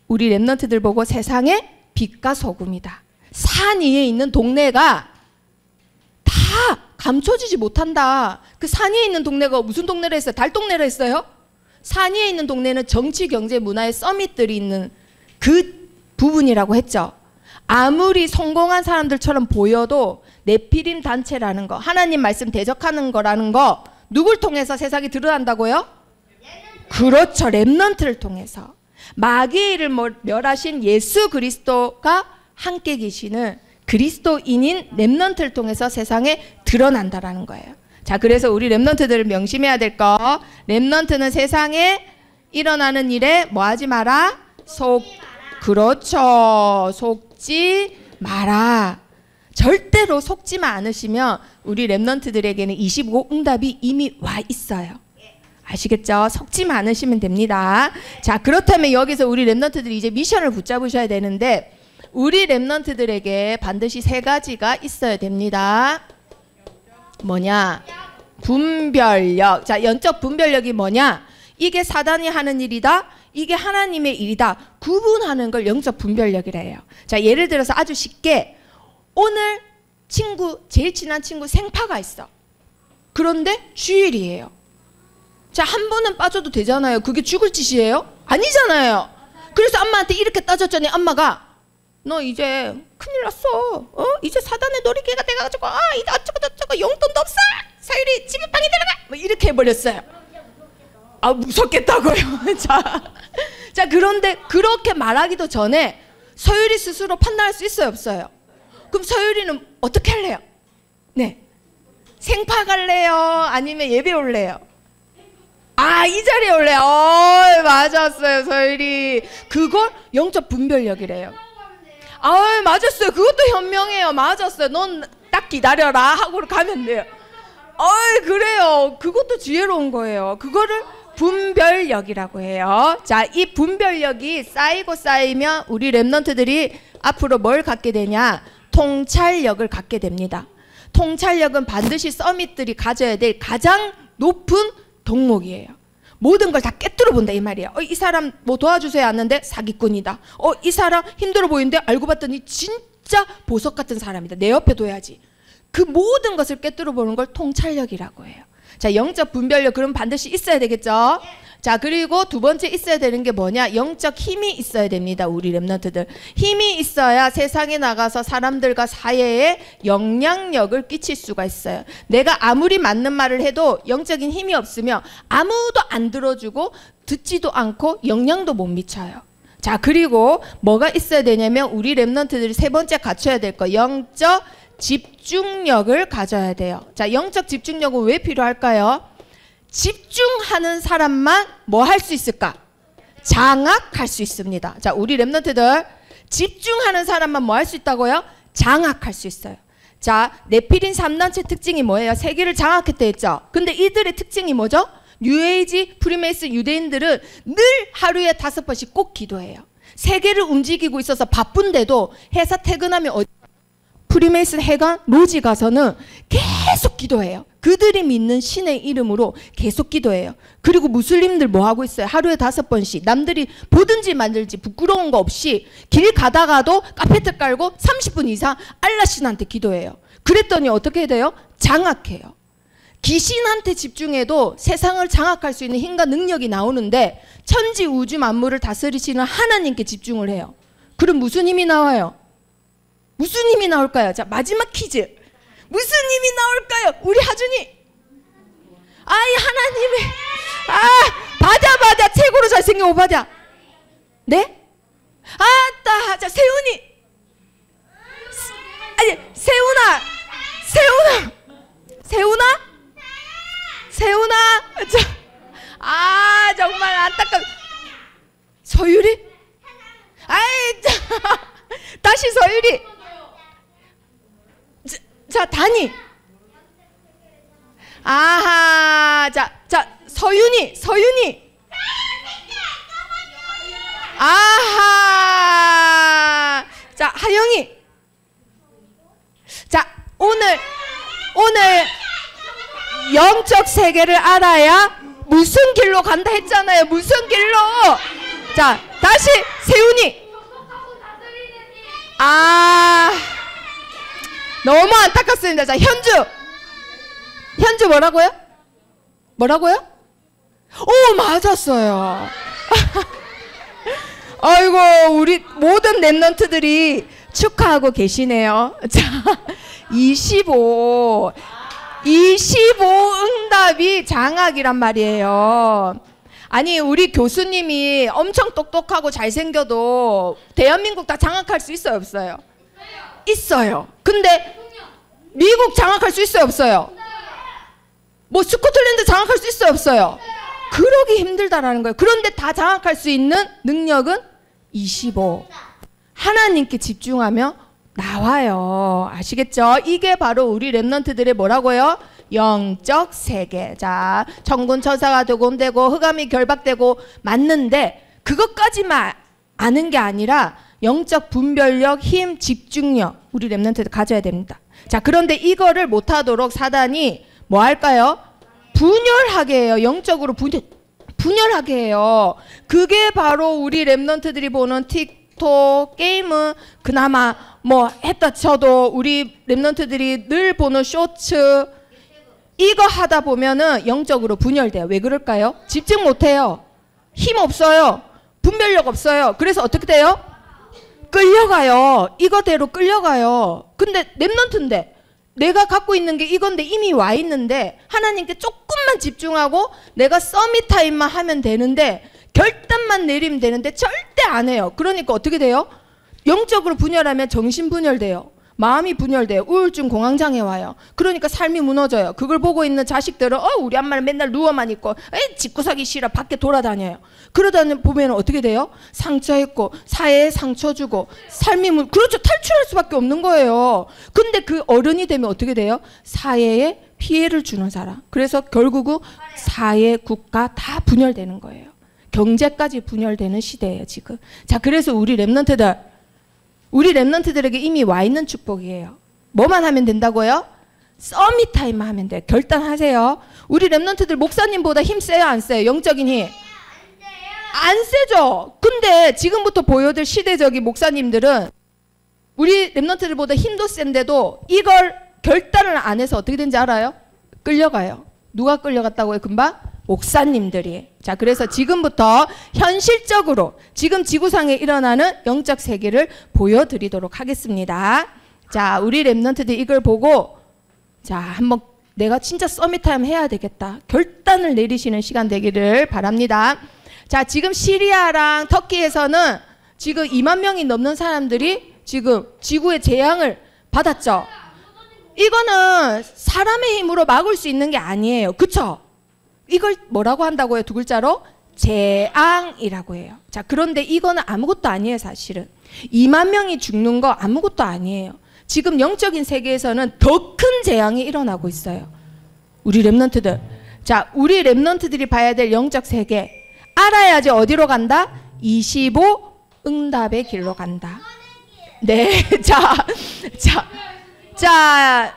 우리 랩넌트들 보고 세상의 빛과 소금이다. 산 위에 있는 동네가 다 감춰지지 못한다. 그 산 위에 있는 동네가 무슨 동네라 했어요? 달동네라 했어요? 산 위에 있는 동네는 정치, 경제, 문화의 서밋들이 있는 그 부분이라고 했죠. 아무리 성공한 사람들처럼 보여도 네피림 단체라는 거, 하나님 말씀 대적하는 거라는 거 누굴 통해서 세상이 드러난다고요? 그렇죠. 랩넌트를 통해서. 마귀의 일을 멸하신 예수 그리스도가 함께 계시는 그리스도인인 랩넌트를 통해서 세상에 드러난다라는 거예요. 자, 그래서 우리 랩넌트들을 명심해야 될 거, 랩넌트는 세상에 일어나는 일에 뭐 하지 마라? 그렇죠. 속지 마라. 절대로 속지만 않으시면 우리 랩런트들에게는 25 응답이 이미 와 있어요. 아시겠죠? 속지만 않으시면 됩니다. 자, 그렇다면 여기서 우리 랩런트들이 이제 미션을 붙잡으셔야 되는데 우리 랩런트들에게 반드시 3가지가 있어야 됩니다. 뭐냐? 분별력. 자, 영적 분별력이 뭐냐? 이게 사단이 하는 일이다. 이게 하나님의 일이다. 구분하는 걸 영적 분별력이라 해요. 자, 예를 들어서 아주 쉽게 오늘 친구, 제일 친한 친구 생파가 있어. 그런데 주일이에요. 자, 한 번은 빠져도 되잖아요. 그게 죽을 짓이에요? 아니잖아요. 그래서 엄마한테 이렇게 따졌더니 엄마가 너 이제 큰일 났어. 이제 사단의 놀이개가 돼가지고 이제 어쩌고 용돈도 없어. 사유리 집에 방에 들어가. 뭐 이렇게 해버렸어요. 아, 무섭겠다고요. 자, 그런데 그렇게 말하기도 전에 서유리 스스로 판단할 수 있어요, 없어요? 그럼 서유리는 어떻게 할래요? 네, 생파 갈래요? 아니면 예배 올래요? 아, 이 자리에 올래요? 맞았어요, 서유리. 그걸 영적 분별력이래요. 아, 맞았어요. 그것도 현명해요. 맞았어요. 넌 딱 기다려라 하고 가면 돼요. 그래요. 그것도 지혜로운 거예요. 그거를 분별력이라고 해요. 자, 이 분별력이 쌓이고 쌓이면 우리 랩런트들이 앞으로 뭘 갖게 되냐? 통찰력을 갖게 됩니다. 통찰력은 반드시 서밋들이 가져야 될 가장 높은 덕목이에요. 모든 걸 다 깨뜨려 본다 이 말이에요. 이 사람 뭐 도와주세요 하는데 사기꾼이다. 이 사람 힘들어 보이는데 알고 봤더니 진짜 보석 같은 사람이다. 내 옆에 둬야지. 그 모든 것을 깨뜨려 보는 걸 통찰력이라고 해요. 자, 영적 분별력 그럼 반드시 있어야 되겠죠. 자, 그리고 두 번째 있어야 되는 게 뭐냐? 영적 힘이 있어야 됩니다. 우리 랩런트들. 힘이 있어야 세상에 나가서 사람들과 사회에 영향력을 끼칠 수가 있어요. 내가 아무리 맞는 말을 해도 영적인 힘이 없으면 아무도 안 들어주고 듣지도 않고 영향도 못 미쳐요. 자, 그리고 뭐가 있어야 되냐면 우리 랩런트들이 세 번째 갖춰야 될 거, 영적 집중력을 가져야 돼요. 자, 영적 집중력은 왜 필요할까요? 집중하는 사람만 뭐 할 수 있을까? 장악할 수 있습니다. 자, 우리 랩런트들 집중하는 사람만 뭐 할 수 있다고요? 장악할 수 있어요. 자, 네피린 3단체 특징이 뭐예요? 세계를 장악했다 했죠. 근데 이들의 특징이 뭐죠? 뉴에이지, 프리메이슨 유대인들은 늘 하루에 5번씩 꼭 기도해요. 세계를 움직이고 있어서 바쁜데도 회사 퇴근하면 프리메이슨 해관 로지 가서는 계속 기도해요. 그들이 믿는 신의 이름으로 계속 기도해요. 그리고 무슬림들 뭐 하고 있어요? 하루에 5번씩 남들이 보든지 만들지 부끄러운 거 없이 길 가다가도 카페트 깔고 30분 이상 알라 신한테 기도해요. 그랬더니 어떻게 돼요? 장악해요. 귀신한테 집중해도 세상을 장악할 수 있는 힘과 능력이 나오는데 천지 우주 만물을 다스리시는 하나님께 집중을 해요. 그럼 무슨 힘이 나와요? 무슨 힘이 나올까요? 자, 마지막 퀴즈. 무슨 힘이 나올까요? 우리 하준이. 하나님의. 바다. 최고로 잘생긴 오바다. 네? 자, 세훈이. 세훈아. 자, 정말 안타깝. 서유리? 다시 서유리. 자, 다니. 자, 서윤이. 자, 하영이. 자, 오늘 영적 세계를 알아야 무슨 길로 간다 했잖아요. 무슨 길로. 자, 다시 세훈이. 너무 안타깝습니다. 자, 현주 뭐라고요? 맞았어요. 아이고, 우리 모든 랩런트들이 축하하고 계시네요. 자, 25 응답이 장악이란 말이에요. 아니, 우리 교수님이 엄청 똑똑하고 잘생겨도 대한민국 다 장악할 수 있어요, 없어요? 있어요. 근데 미국 장악할 수 있어요, 없어요? 뭐 스코틀랜드 장악할 수 있어요, 없어요? 그러기 힘들다라는 거예요. 그런데 다 장악할 수 있는 능력은 25. 하나님께 집중하면 나와요. 아시겠죠? 이게 바로 우리 랩런트들의 뭐라고요? 영적 세계. 자, 천군 천사가 동원되고 흑암이 결박되고 맞는데 그것까지만 아는 게 아니라 영적 분별력, 힘, 집중력 우리 랩런트들 가져야 됩니다. 자, 그런데 이거를 못하도록 사단이 뭐 할까요? 분열하게 해요. 영적으로 분열하게 해요. 그게 바로 우리 랩런트들이 보는 틱톡 게임은 그나마 뭐 했다 쳐도 우리 랩런트들이 늘 보는 쇼츠 이거 하다 보면은 영적으로 분열돼요. 왜 그럴까요? 집중 못해요. 힘 없어요. 분별력 없어요. 그래서 어떻게 돼요? 끌려가요. 이거대로 끌려가요. 근데 랩런트인데 내가 갖고 있는 게 이건데 이미 와 있는데 하나님께 조금만 집중하고 내가 서밋 타임만 하면 되는데 결단만 내리면 되는데 절대 안 해요. 그러니까 어떻게 돼요? 영적으로 분열하면 정신 분열돼요. 마음이 분열돼요. 우울증 공황장애 와요. 그러니까 삶이 무너져요. 그걸 보고 있는 자식들은 우리 엄마는 맨날 누워만 있고 집구석이 싫어 밖에 돌아다녀요. 그러다 보면 어떻게 돼요? 상처있고 사회에 상처 주고 삶이 그렇죠. 탈출할 수밖에 없는 거예요. 근데 그 어른이 되면 어떻게 돼요? 사회에 피해를 주는 사람. 그래서 결국은 사회, 국가 다 분열되는 거예요. 경제까지 분열되는 시대예요 지금. 자, 그래서 우리 랩런트들에게 이미 와 있는 축복이에요. 뭐만 하면 된다고요? 서밋 타임만 하면 돼요. 결단하세요. 우리 랩런트들 목사님보다 힘 세요 안 세요? 영적인 힘? 안 세죠. 근데 지금부터 보여줄 시대적인 목사님들은 우리 랩런트들보다 힘도 센데도 이걸 결단을 안 해서 어떻게 된지 알아요? 끌려가요. 누가 끌려갔다고요? 금방? 목사님들이. 자, 그래서 지금부터 현실적으로 지금 지구상에 일어나는 영적 세계를 보여드리도록 하겠습니다. 자, 우리 랩런트들 이걸 보고 자, 한번 내가 진짜 서밋타임 해야 되겠다. 결단을 내리시는 시간 되기를 바랍니다. 자, 지금 시리아랑 터키에서는 지금 2만 명이 넘는 사람들이 지금 지구의 재앙을 받았죠. 이거는 사람의 힘으로 막을 수 있는 게 아니에요. 그쵸? 이걸 뭐라고 한다고요? 두 글자로? 재앙이라고 해요. 자, 그런데 이거는 아무것도 아니에요, 사실은. 2만 명이 죽는 거 아무것도 아니에요. 지금 영적인 세계에서는 더 큰 재앙이 일어나고 있어요. 우리 랩런트들. 자, 우리 랩런트들이 봐야 될 영적 세계. 알아야지 어디로 간다? 25 응답의 길로 간다. 네. 자,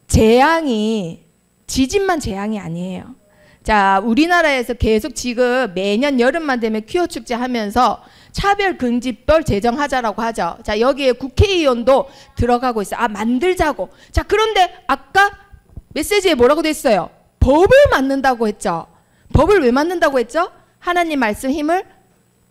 재앙이 지진만 재앙이 아니에요. 자, 우리나라에서 계속 지금 매년 여름만 되면 퀴어 축제 하면서 차별금지법 제정하자라고 하죠. 자, 여기에 국회의원도 들어가고 있어요. 만들자고. 자, 그런데 아까 메시지에 뭐라고 돼 있어요? 법을 만든다고 했죠. 법을 왜 만든다고 했죠? 하나님 말씀 힘을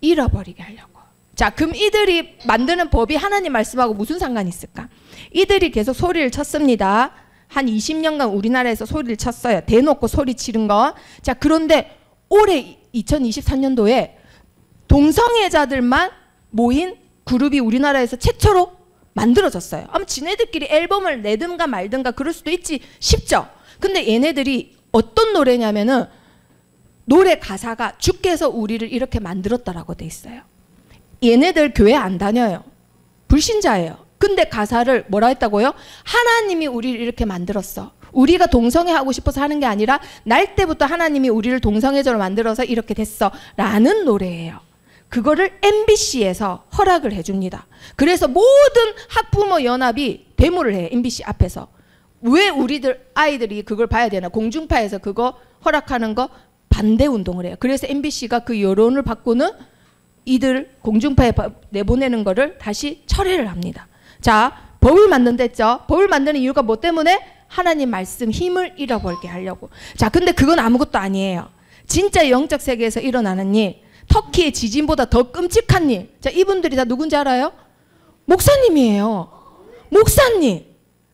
잃어버리게 하려고. 자, 그럼 이들이 만드는 법이 하나님 말씀하고 무슨 상관이 있을까? 이들이 계속 소리를 쳤습니다. 한 20년간 우리나라에서 소리를 쳤어요. 대놓고 소리 치른 거. 자, 그런데 올해 2023년도에 동성애자들만 모인 그룹이 우리나라에서 최초로 만들어졌어요. 아마 지네들끼리 앨범을 내든가 말든가 그럴 수도 있지 싶죠. 근데 얘네들이 어떤 노래냐면은 노래 가사가 주께서 우리를 이렇게 만들었다라고 돼 있어요. 얘네들 교회 안 다녀요. 불신자예요. 근데 가사를 뭐라 했다고요? 하나님이 우리를 이렇게 만들었어. 우리가 동성애 하고 싶어서 하는 게 아니라 날 때부터 하나님이 우리를 동성애자로 만들어서 이렇게 됐어 라는 노래예요. 그거를 MBC에서 허락을 해줍니다. 그래서 모든 학부모 연합이 데모를 해요. MBC 앞에서. 왜 우리들 아이들이 그걸 봐야 되나? 공중파에서 그거 허락하는 거 반대 운동을 해요. 그래서 MBC가 그 여론을 바꾸는 이들 공중파에 내보내는 거를 다시 철회를 합니다. 자, 법을 만든댔죠. 법을 만드는 이유가 뭐 때문에? 하나님 말씀 힘을 잃어버리게 하려고. 자, 근데 그건 아무것도 아니에요. 진짜 영적 세계에서 일어나는 일, 터키의 지진보다 더 끔찍한 일. 자, 이분들이 다 누군지 알아요? 목사님이에요.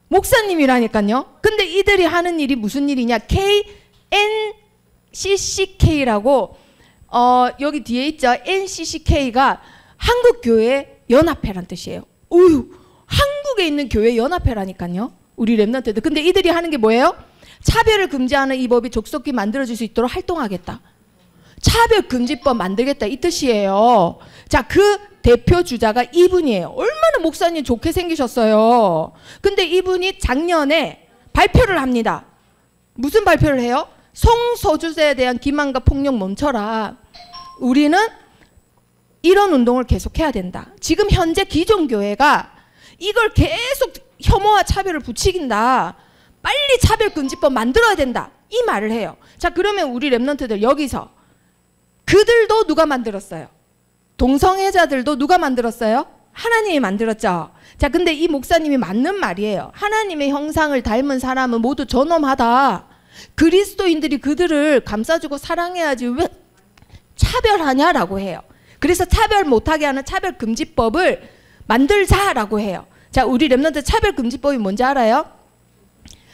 목사님이라니까요. 근데 이들이 하는 일이 무슨 일이냐? NCCK라고 여기 뒤에 있죠. NCCK가 한국교회 연합회란 뜻이에요. 어휴, 한국에 있는 교회 연합회라니까요. 우리 랩런트들. 근데 이들이 하는 게 뭐예요? 차별을 금지하는 이 법이 족속히 만들어질 수 있도록 활동하겠다. 차별금지법 만들겠다 이 뜻이에요. 자, 그 대표 주자가 이분이에요. 얼마나 얼마나 목사님 좋게 생기셨어요. 근데 이분이 작년에 발표를 합니다. 무슨 발표를 해요? 성소수자에 대한 기만과 폭력 멈춰라. 우리는 이런 운동을 계속해야 된다. 지금 현재 기존 교회가 이걸 계속 혐오와 차별을 부추긴다. 빨리 차별금지법 만들어야 된다. 이 말을 해요. 자, 그러면 우리 랩런트들 여기서 그들도 누가 만들었어요? 동성애자들도 누가 만들었어요? 하나님이 만들었죠. 자, 근데 이 목사님이 맞는 말이에요. 하나님의 형상을 닮은 사람은 모두 존엄하다. 그리스도인들이 그들을 감싸주고 사랑해야지 왜 차별하냐라고 해요. 그래서 차별 못하게 하는 차별금지법을 만들자라고 해요. 자, 우리 랩런트 차별금지법이 뭔지 알아요?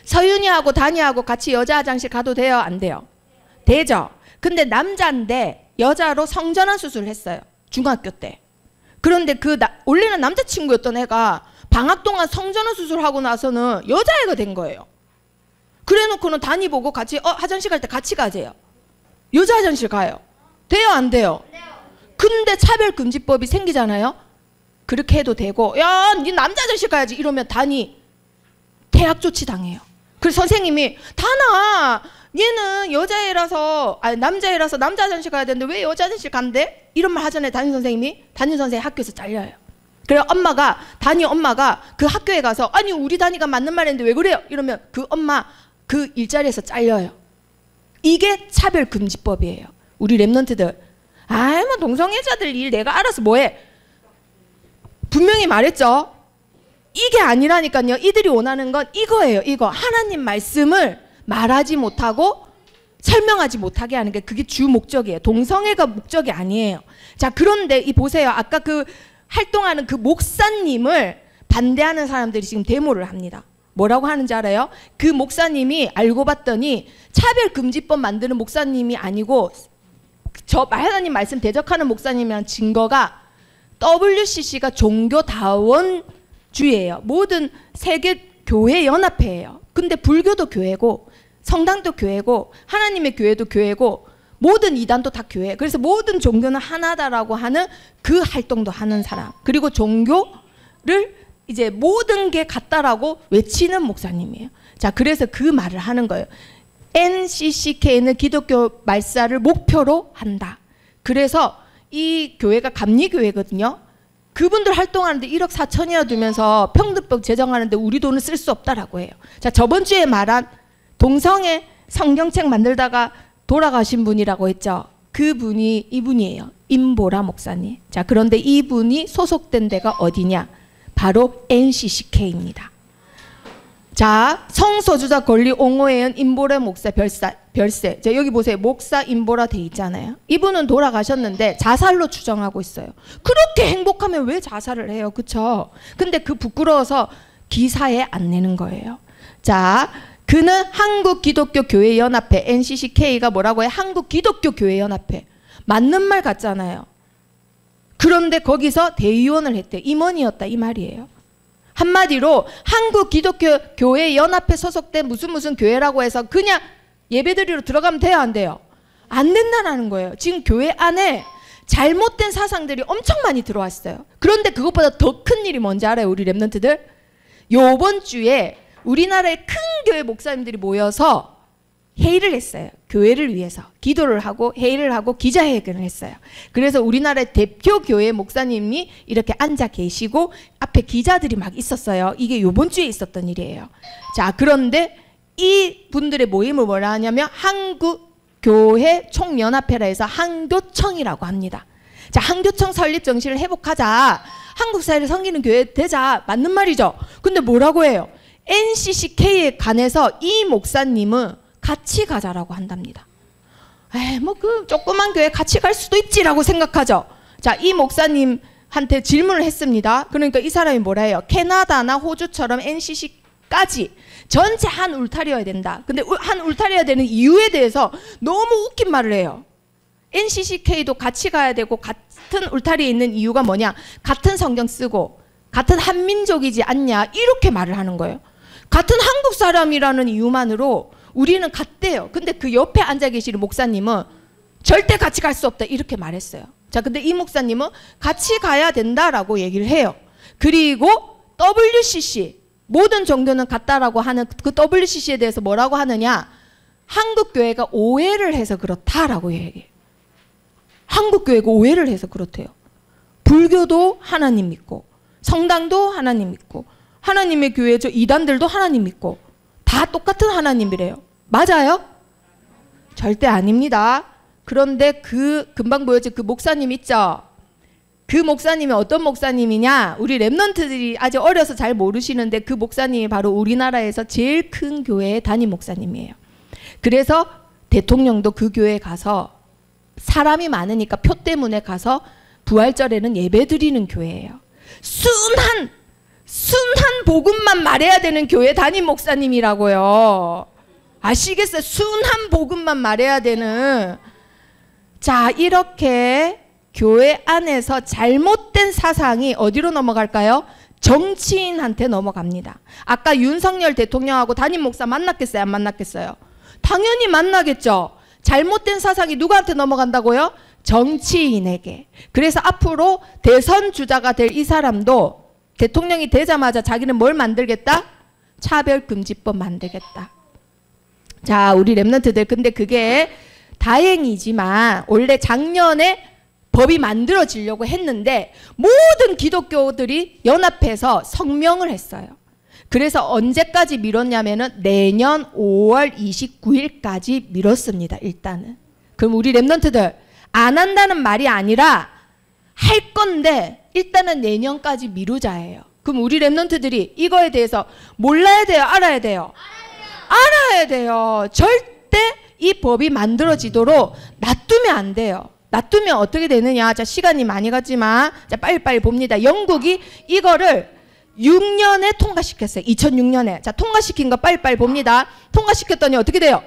서윤이하고 다니하고 같이 여자 화장실 가도 돼요? 안 돼요? 되죠. 근데 남자인데 여자로 성전환 수술을 했어요. 중학교 때. 그런데 원래는 남자친구였던 애가 방학 동안 성전환 수술하고 나서는 여자애가 된 거예요. 그래 놓고는 다니 보고 같이 화장실 갈 때 같이 가세요. 여자 화장실 가요. 돼요? 안 돼요? 근데 차별금지법이 생기잖아요. 그렇게 해도 되고, 야, 니 남자 화장실 가야지 이러면 다니 대학 조치 당해요. 그래서 선생님이 다나 얘는 여자애라서 남자애라서 남자 화장실 가야 되는데 왜 여자 화장실 간대? 이런 말 하잖아요. 담임 선생님이. 담임 선생님 학교에서 잘려요. 그래서 다니 엄마가 그 학교에 가서 아니 우리 다니가 맞는 말인데 왜 그래요? 이러면 그 엄마 그 일자리에서 잘려요. 이게 차별금지법이에요. 우리 랩런트들 뭐 동성애자들 일 내가 알아서 뭐해. 분명히 말했죠. 이게 아니라니까요. 이들이 원하는 건 이거예요. 이거 하나님 말씀을 말하지 못하고 설명하지 못하게 하는 게 그게 주 목적이에요. 동성애가 목적이 아니에요. 자, 그런데 보세요. 아까 그 활동하는 그 목사님을 반대하는 사람들이 지금 데모를 합니다. 뭐라고 하는지 알아요? 그 목사님이 알고 봤더니 차별금지법 만드는 목사님이 아니고 하나님 말씀 대적하는 목사님이란 증거가 WCC가 종교다원주의예요. 모든 세계 교회 연합회예요. 근데 불교도 교회고 성당도 교회고 하나님의 교회도 교회고 모든 이단도 다 교회. 그래서 모든 종교는 하나다라고 하는 그 활동도 하는 사람. 그리고 종교를 이제 모든 게 같다라고 외치는 목사님이에요. 자, 그래서 그 말을 하는 거예요. NCCK는 기독교 말살을 목표로 한다. 그래서 이 교회가 감리교회거든요. 그분들 활동하는데 1억 4천이나 두면서 평등법 제정하는데 우리 돈을 쓸 수 없다라고 해요. 자, 저번 주에 말한 동성애 성경책 만들다가 돌아가신 분이라고 했죠. 그분이 이분이에요. 임보라 목사님. 자, 그런데 이분이 소속된 데가 어디냐? 바로 NCCK입니다. 자, 성소수자 권리 옹호회원 임보라 목사 별세. 자, 여기 보세요. 목사 임보라 돼 있잖아요. 이분은 돌아가셨는데 자살로 추정하고 있어요. 그렇게 행복하면 왜 자살을 해요? 그쵸? 근데 그 부끄러워서 기사에 안 내는 거예요. 자, 그는 한국기독교교회연합회 NCCK가 뭐라고 해요? 한국기독교교회연합회. 맞는 말 같잖아요. 그런데 거기서 대의원을 했대. 임원이었다 이 말이에요. 한마디로 한국기독교교회연합회 소속된 무슨 교회라고 해서 그냥 예배드리러 들어가면 돼요? 안 돼요? 안 된다는 거예요. 지금 교회 안에 잘못된 사상들이 엄청 많이 들어왔어요. 그런데 그것보다 더 큰 일이 뭔지 알아요? 우리 랩런트들? 요번 주에 우리나라의 큰 교회 목사님들이 모여서 회의를 했어요. 교회를 위해서 기도를 하고 회의를 하고 기자회견을 했어요. 그래서 우리나라의 대표 교회 목사님이 이렇게 앉아 계시고 앞에 기자들이 막 있었어요. 이게 요번 주에 있었던 일이에요. 자, 그런데 이 분들의 모임을 뭐라 하냐면 한국교회 총연합회라 해서 한교청이라고 합니다. 자, 한교청 설립 정신을 회복하자. 한국 사회를 섬기는 교회 되자. 맞는 말이죠. 근데 뭐라고 해요? NCCK에 관해서 이 목사님은 같이 가자라고 한답니다. 뭐 그 조그만 교회 같이 갈 수도 있지라고 생각하죠. 자, 이 목사님한테 질문을 했습니다. 그러니까 이 사람이 뭐라 해요? 캐나다나 호주처럼 NCC까지 전체 한 울타리여야 된다. 근데 한 울타리여야 되는 이유에 대해서 너무 웃긴 말을 해요. NCCK도 같이 가야 되고 같은 울타리에 있는 이유가 뭐냐? 같은 성경 쓰고 같은 한민족이지 않냐? 이렇게 말을 하는 거예요. 같은 한국 사람이라는 이유만으로 우리는 같대요. 근데 그 옆에 앉아 계시는 목사님은 절대 같이 갈 수 없다 이렇게 말했어요. 자, 근데 이 목사님은 같이 가야 된다라고 얘기를 해요. 그리고 WCC, 모든 종교는 같다라고 하는 그 WCC에 대해서 뭐라고 하느냐? 한국교회가 오해를 해서 그렇다라고 얘기해요. 한국교회가 오해를 해서 그렇대요. 불교도 하나님 믿고, 성당도 하나님 믿고, 하나님의 교회 저 이단들도 하나님 믿고, 다 똑같은 하나님이래요. 맞아요? 절대 아닙니다. 그런데 그 금방 보여준 그 목사님 있죠? 그 목사님이 어떤 목사님이냐? 우리 랩런트들이 아직 어려서 잘 모르시는데 그 목사님이 바로 우리나라에서 제일 큰 교회의 담임 목사님이에요. 그래서 대통령도 그 교회에 가서 사람이 많으니까 표 때문에 가서 부활절에는 예배 드리는 교회예요. 순한 복음만 말해야 되는 교회 담임 목사님이라고요. 아시겠어요? 순한 복음만 말해야 되는. 자, 이렇게 교회 안에서 잘못된 사상이 어디로 넘어갈까요? 정치인한테 넘어갑니다. 아까 윤석열 대통령하고 담임 목사 만났겠어요? 안 만났겠어요? 당연히 만나겠죠. 잘못된 사상이 누구한테 넘어간다고요? 정치인에게. 그래서 앞으로 대선 주자가 될 이 사람도 대통령이 되자마자 자기는 뭘 만들겠다? 차별금지법 만들겠다. 자, 우리 랩런트들, 근데 그게 다행이지만 원래 작년에 법이 만들어지려고 했는데 모든 기독교들이 연합해서 성명을 했어요. 그래서 언제까지 미뤘냐면은 내년 5월 29일까지 미뤘습니다. 일단은. 그럼 우리 랩런트들 안 한다는 말이 아니라 할 건데 일단은 내년까지 미루자예요. 그럼 우리 랩런트들이 이거에 대해서 몰라야 돼요? 알아야 돼요? 알아야 돼요. 절대 이 법이 만들어지도록 놔두면 안 돼요. 놔두면 어떻게 되느냐. 자, 시간이 많이 갔지만 자, 빨리빨리 봅니다. 영국이 이거를 6년에 통과시켰어요. 2006년에. 자, 통과시킨 거 빨리빨리 봅니다. 통과시켰더니 어떻게 돼요?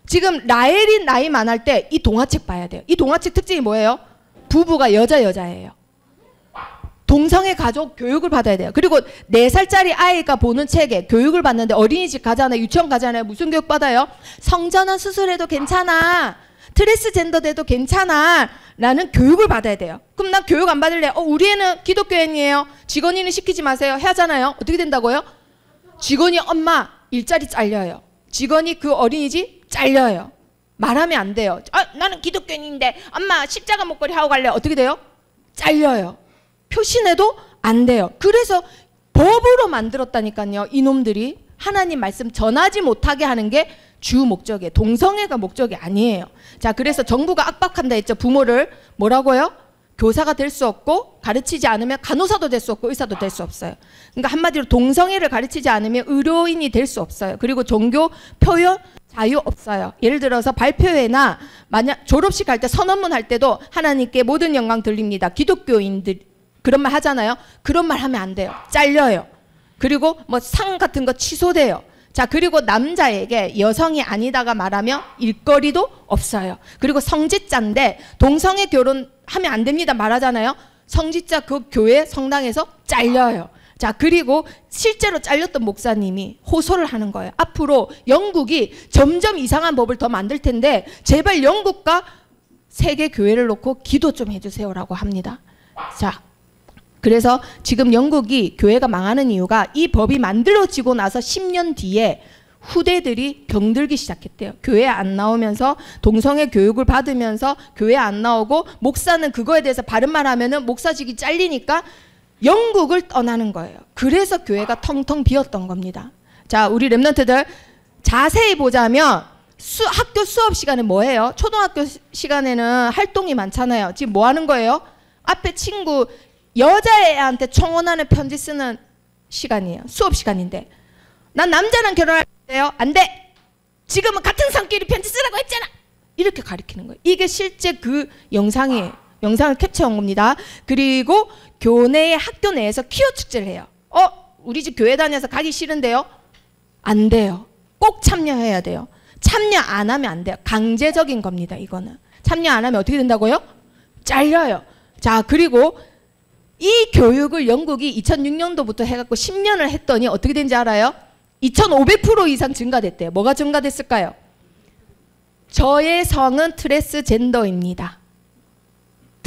지금 라헬이 나이 많을 때 이 동화책 봐야 돼요. 이 동화책 특징이 뭐예요? 부부가 여자예요. 동성애 가족 교육을 받아야 돼요. 그리고 4살짜리 아이가 보는 책에 교육을 받는데 어린이집 가잖아요. 유치원 가잖아요. 무슨 교육 받아요? 성전환 수술해도 괜찮아. 트랜스젠더 돼도 괜찮아. 라는 교육을 받아야 돼요. 그럼 난 교육 안 받을래. 우리 애는 기독교인이에요. 직원이는 시키지 마세요. 하잖아요. 어떻게 된다고요? 직원이 엄마 일자리 잘려요. 직원이 그 어린이집 잘려요. 말하면 안 돼요. 나는 기독교인인데 엄마 십자가 목걸이 하고 갈래. 어떻게 돼요? 잘려요. 표신해도 안 돼요. 그래서 법으로 만들었다니까요. 이놈들이 하나님 말씀 전하지 못하게 하는 게 주 목적이에요. 동성애가 목적이 아니에요. 자, 그래서 정부가 압박한다 했죠. 부모를 뭐라고요? 교사가 될 수 없고 가르치지 않으면 간호사도 될 수 없고 의사도 될 수 없어요. 그러니까 한마디로 동성애를 가르치지 않으면 의료인이 될 수 없어요. 그리고 종교 표현 자유 없어요. 예를 들어서 발표회나 만약 졸업식 할 때 선언문 할 때도 하나님께 모든 영광 돌립니다. 기독교인들 그런 말 하잖아요. 그런 말 하면 안 돼요. 잘려요. 그리고 뭐 상 같은 거 취소돼요. 자, 그리고 남자에게 여성이 아니다가 말하면 일거리도 없어요. 그리고 성직자인데 동성애 결혼하면 안 됩니다 말하잖아요. 성직자 그 교회 성당에서 잘려요. 자, 그리고 실제로 잘렸던 목사님이 호소를 하는 거예요. 앞으로 영국이 점점 이상한 법을 더 만들 텐데 제발 영국과 세계 교회를 놓고 기도 좀 해주세요라고 합니다. 자, 그래서 지금 영국이 교회가 망하는 이유가 이 법이 만들어지고 나서 10년 뒤에 후대들이 병들기 시작했대요. 교회 안 나오면서 동성애 교육을 받으면서 교회 안 나오고 목사는 그거에 대해서 바른 말 하면은 목사직이 잘리니까 영국을 떠나는 거예요. 그래서 교회가 텅텅 비었던 겁니다. 자, 우리 랩런트들 자세히 보자면 학교 수업 시간에 뭐예요? 초등학교 시간에는 활동이 많잖아요. 지금 뭐 하는 거예요? 앞에 친구 여자애한테 청혼하는 편지 쓰는 시간이에요. 수업 시간인데 난 남자랑 결혼할 때요. 안 돼. 지금은 같은 성끼리 편지 쓰라고 했잖아. 이렇게 가리키는 거예요. 이게 실제 그 영상이에요. 영상을 캡처한 겁니다. 그리고 교내의 학교 내에서 퀴어 축제를 해요. 우리 집 교회 다녀서 가기 싫은데요. 안 돼요. 꼭 참여해야 돼요. 참여 안 하면 안 돼요. 강제적인 겁니다. 이거는. 참여 안 하면 어떻게 된다고요? 잘려요. 자, 그리고 이 교육을 영국이 2006년도부터 해갖고 10년을 했더니 어떻게 된지 알아요? 2500% 이상 증가됐대요. 뭐가 증가됐을까요? 저의 성은 트랜스젠더입니다.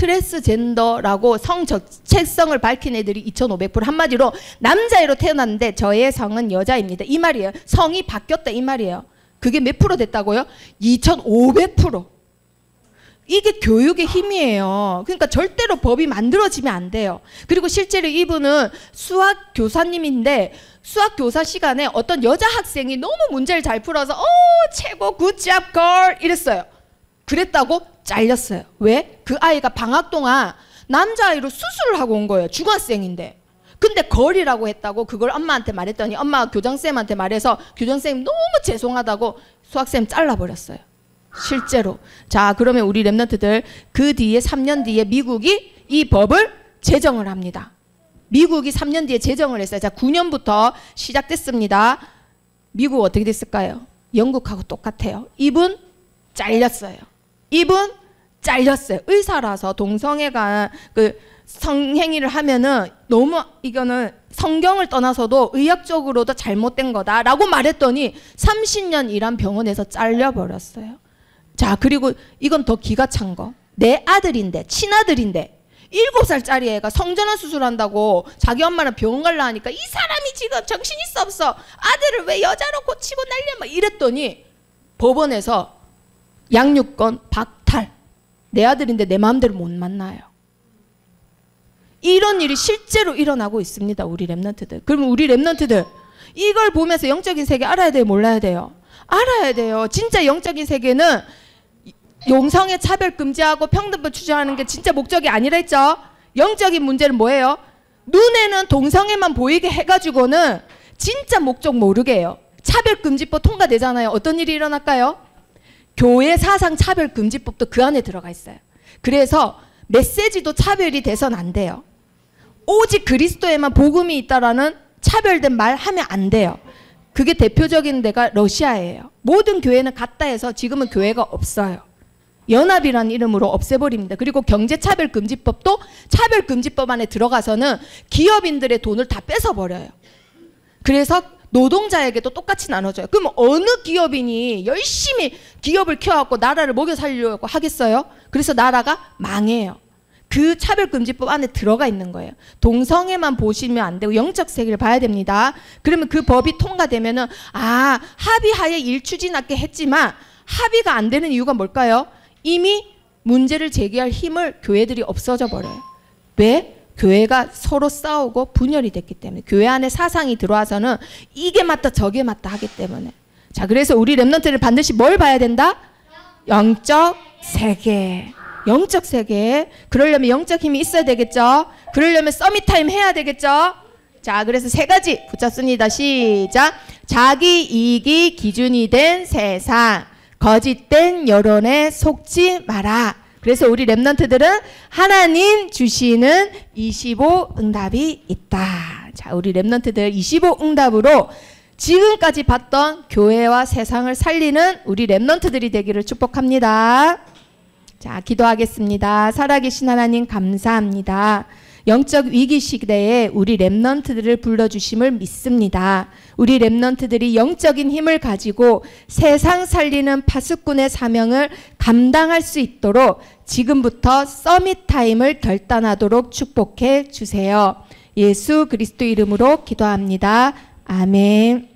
트랜스젠더라고 성 정체성을 밝힌 애들이 2,500%. 한마디로 남자애로 태어났는데 저의 성은 여자입니다. 이 말이에요. 성이 바뀌었다 이 말이에요. 그게 몇 프로 됐다고요? 2,500%. 이게 교육의 힘이에요. 그러니까 절대로 법이 만들어지면 안 돼요. 그리고 실제로 이분은 수학 교사님인데 수학 교사 시간에 어떤 여자 학생이 너무 문제를 잘 풀어서 최고 굿잡 걸 이랬어요. 그랬다고 잘렸어요. 왜? 그 아이가 방학 동안 남자아이로 수술을 하고 온 거예요. 중학생인데. 근데 걸이라고 했다고 그걸 엄마한테 말했더니 엄마가 교장쌤한테 말해서 교장쌤이 너무 죄송하다고 수학쌤 잘라버렸어요. 실제로. 자, 그러면 우리 랩런트들 그 뒤에 3년 뒤에 미국이 이 법을 제정을 합니다. 미국이 3년 뒤에 제정을 했어요. 자, 9년부터 시작됐습니다. 미국 어떻게 됐을까요? 영국하고 똑같아요. 이분 잘렸어요. 이분 잘렸어요. 의사라서 동성애가 그 성행위를 하면은 너무 이거는 성경을 떠나서도 의학적으로도 잘못된 거다라고 말했더니 30년 일한 병원에서 잘려버렸어요. 자, 그리고 이건 더 기가 찬 거. 내 아들인데, 친아들인데 7살짜리 애가 성전환 수술한다고 자기 엄마는 병원 갈라 하니까 이 사람이 지금 정신 있어 없어? 아들을 왜 여자로 고치고 난리야? 막 이랬더니 법원에서 양육권 박탈. 내 아들인데 내 마음대로 못 만나요. 이런 일이 실제로 일어나고 있습니다. 우리 랩런트들. 그러면 우리 랩런트들 이걸 보면서 영적인 세계 알아야 돼요? 몰라야 돼요? 알아야 돼요. 진짜 영적인 세계는 용성의 차별 금지하고 평등법 추진하는 게 진짜 목적이 아니라 했죠. 영적인 문제는 뭐예요? 눈에는 동성애만 보이게 해가지고는 진짜 목적 모르게 해요. 차별금지법 통과되잖아요. 어떤 일이 일어날까요? 교회 사상 차별금지법도 그 안에 들어가 있어요. 그래서 메시지도 차별이 돼선 안 돼요. 오직 그리스도에만 복음이 있다라는 차별된 말 하면 안 돼요. 그게 대표적인 데가 러시아예요. 모든 교회는 같다 해서 지금은 교회가 없어요. 연합이라는 이름으로 없애버립니다. 그리고 경제차별금지법도 차별금지법 안에 들어가서는 기업인들의 돈을 다 뺏어버려요. 그래서 노동자에게도 똑같이 나눠줘요. 그럼 어느 기업인이 열심히 기업을 키워갖고 나라를 먹여 살리려고 하겠어요? 그래서 나라가 망해요. 그 차별금지법 안에 들어가 있는 거예요. 동성애만 보시면 안 되고 영적 세계를 봐야 됩니다. 그러면 그 법이 통과되면은 합의하에 일 추진하게 했지만 합의가 안 되는 이유가 뭘까요? 이미 문제를 제기할 힘을 교회들이 없어져 버려요. 왜? 교회가 서로 싸우고 분열이 됐기 때문에. 교회 안에 사상이 들어와서는 이게 맞다 저게 맞다 하기 때문에. 자, 그래서 우리 랩런트는 반드시 뭘 봐야 된다? 영적 세계. 영적 세계. 그러려면 영적 힘이 있어야 되겠죠. 그러려면 서밋타임 해야 되겠죠. 자, 그래서 3가지 붙였습니다. 시작. 자기 이익이 기준이 된 세상, 거짓된 여론에 속지 마라. 그래서 우리 랩런트들은 하나님 주시는 25 응답이 있다. 자, 우리 랩런트들 25 응답으로 지금까지 봤던 교회와 세상을 살리는 우리 랩런트들이 되기를 축복합니다. 자, 기도하겠습니다. 살아계신 하나님 감사합니다. 영적 위기 시대에 우리 랩런트들을 불러주심을 믿습니다. 우리 랩런트들이 영적인 힘을 가지고 세상 살리는 파수꾼의 사명을 감당할 수 있도록 지금부터 서밋타임을 결단하도록 축복해 주세요. 예수 그리스도 이름으로 기도합니다. 아멘.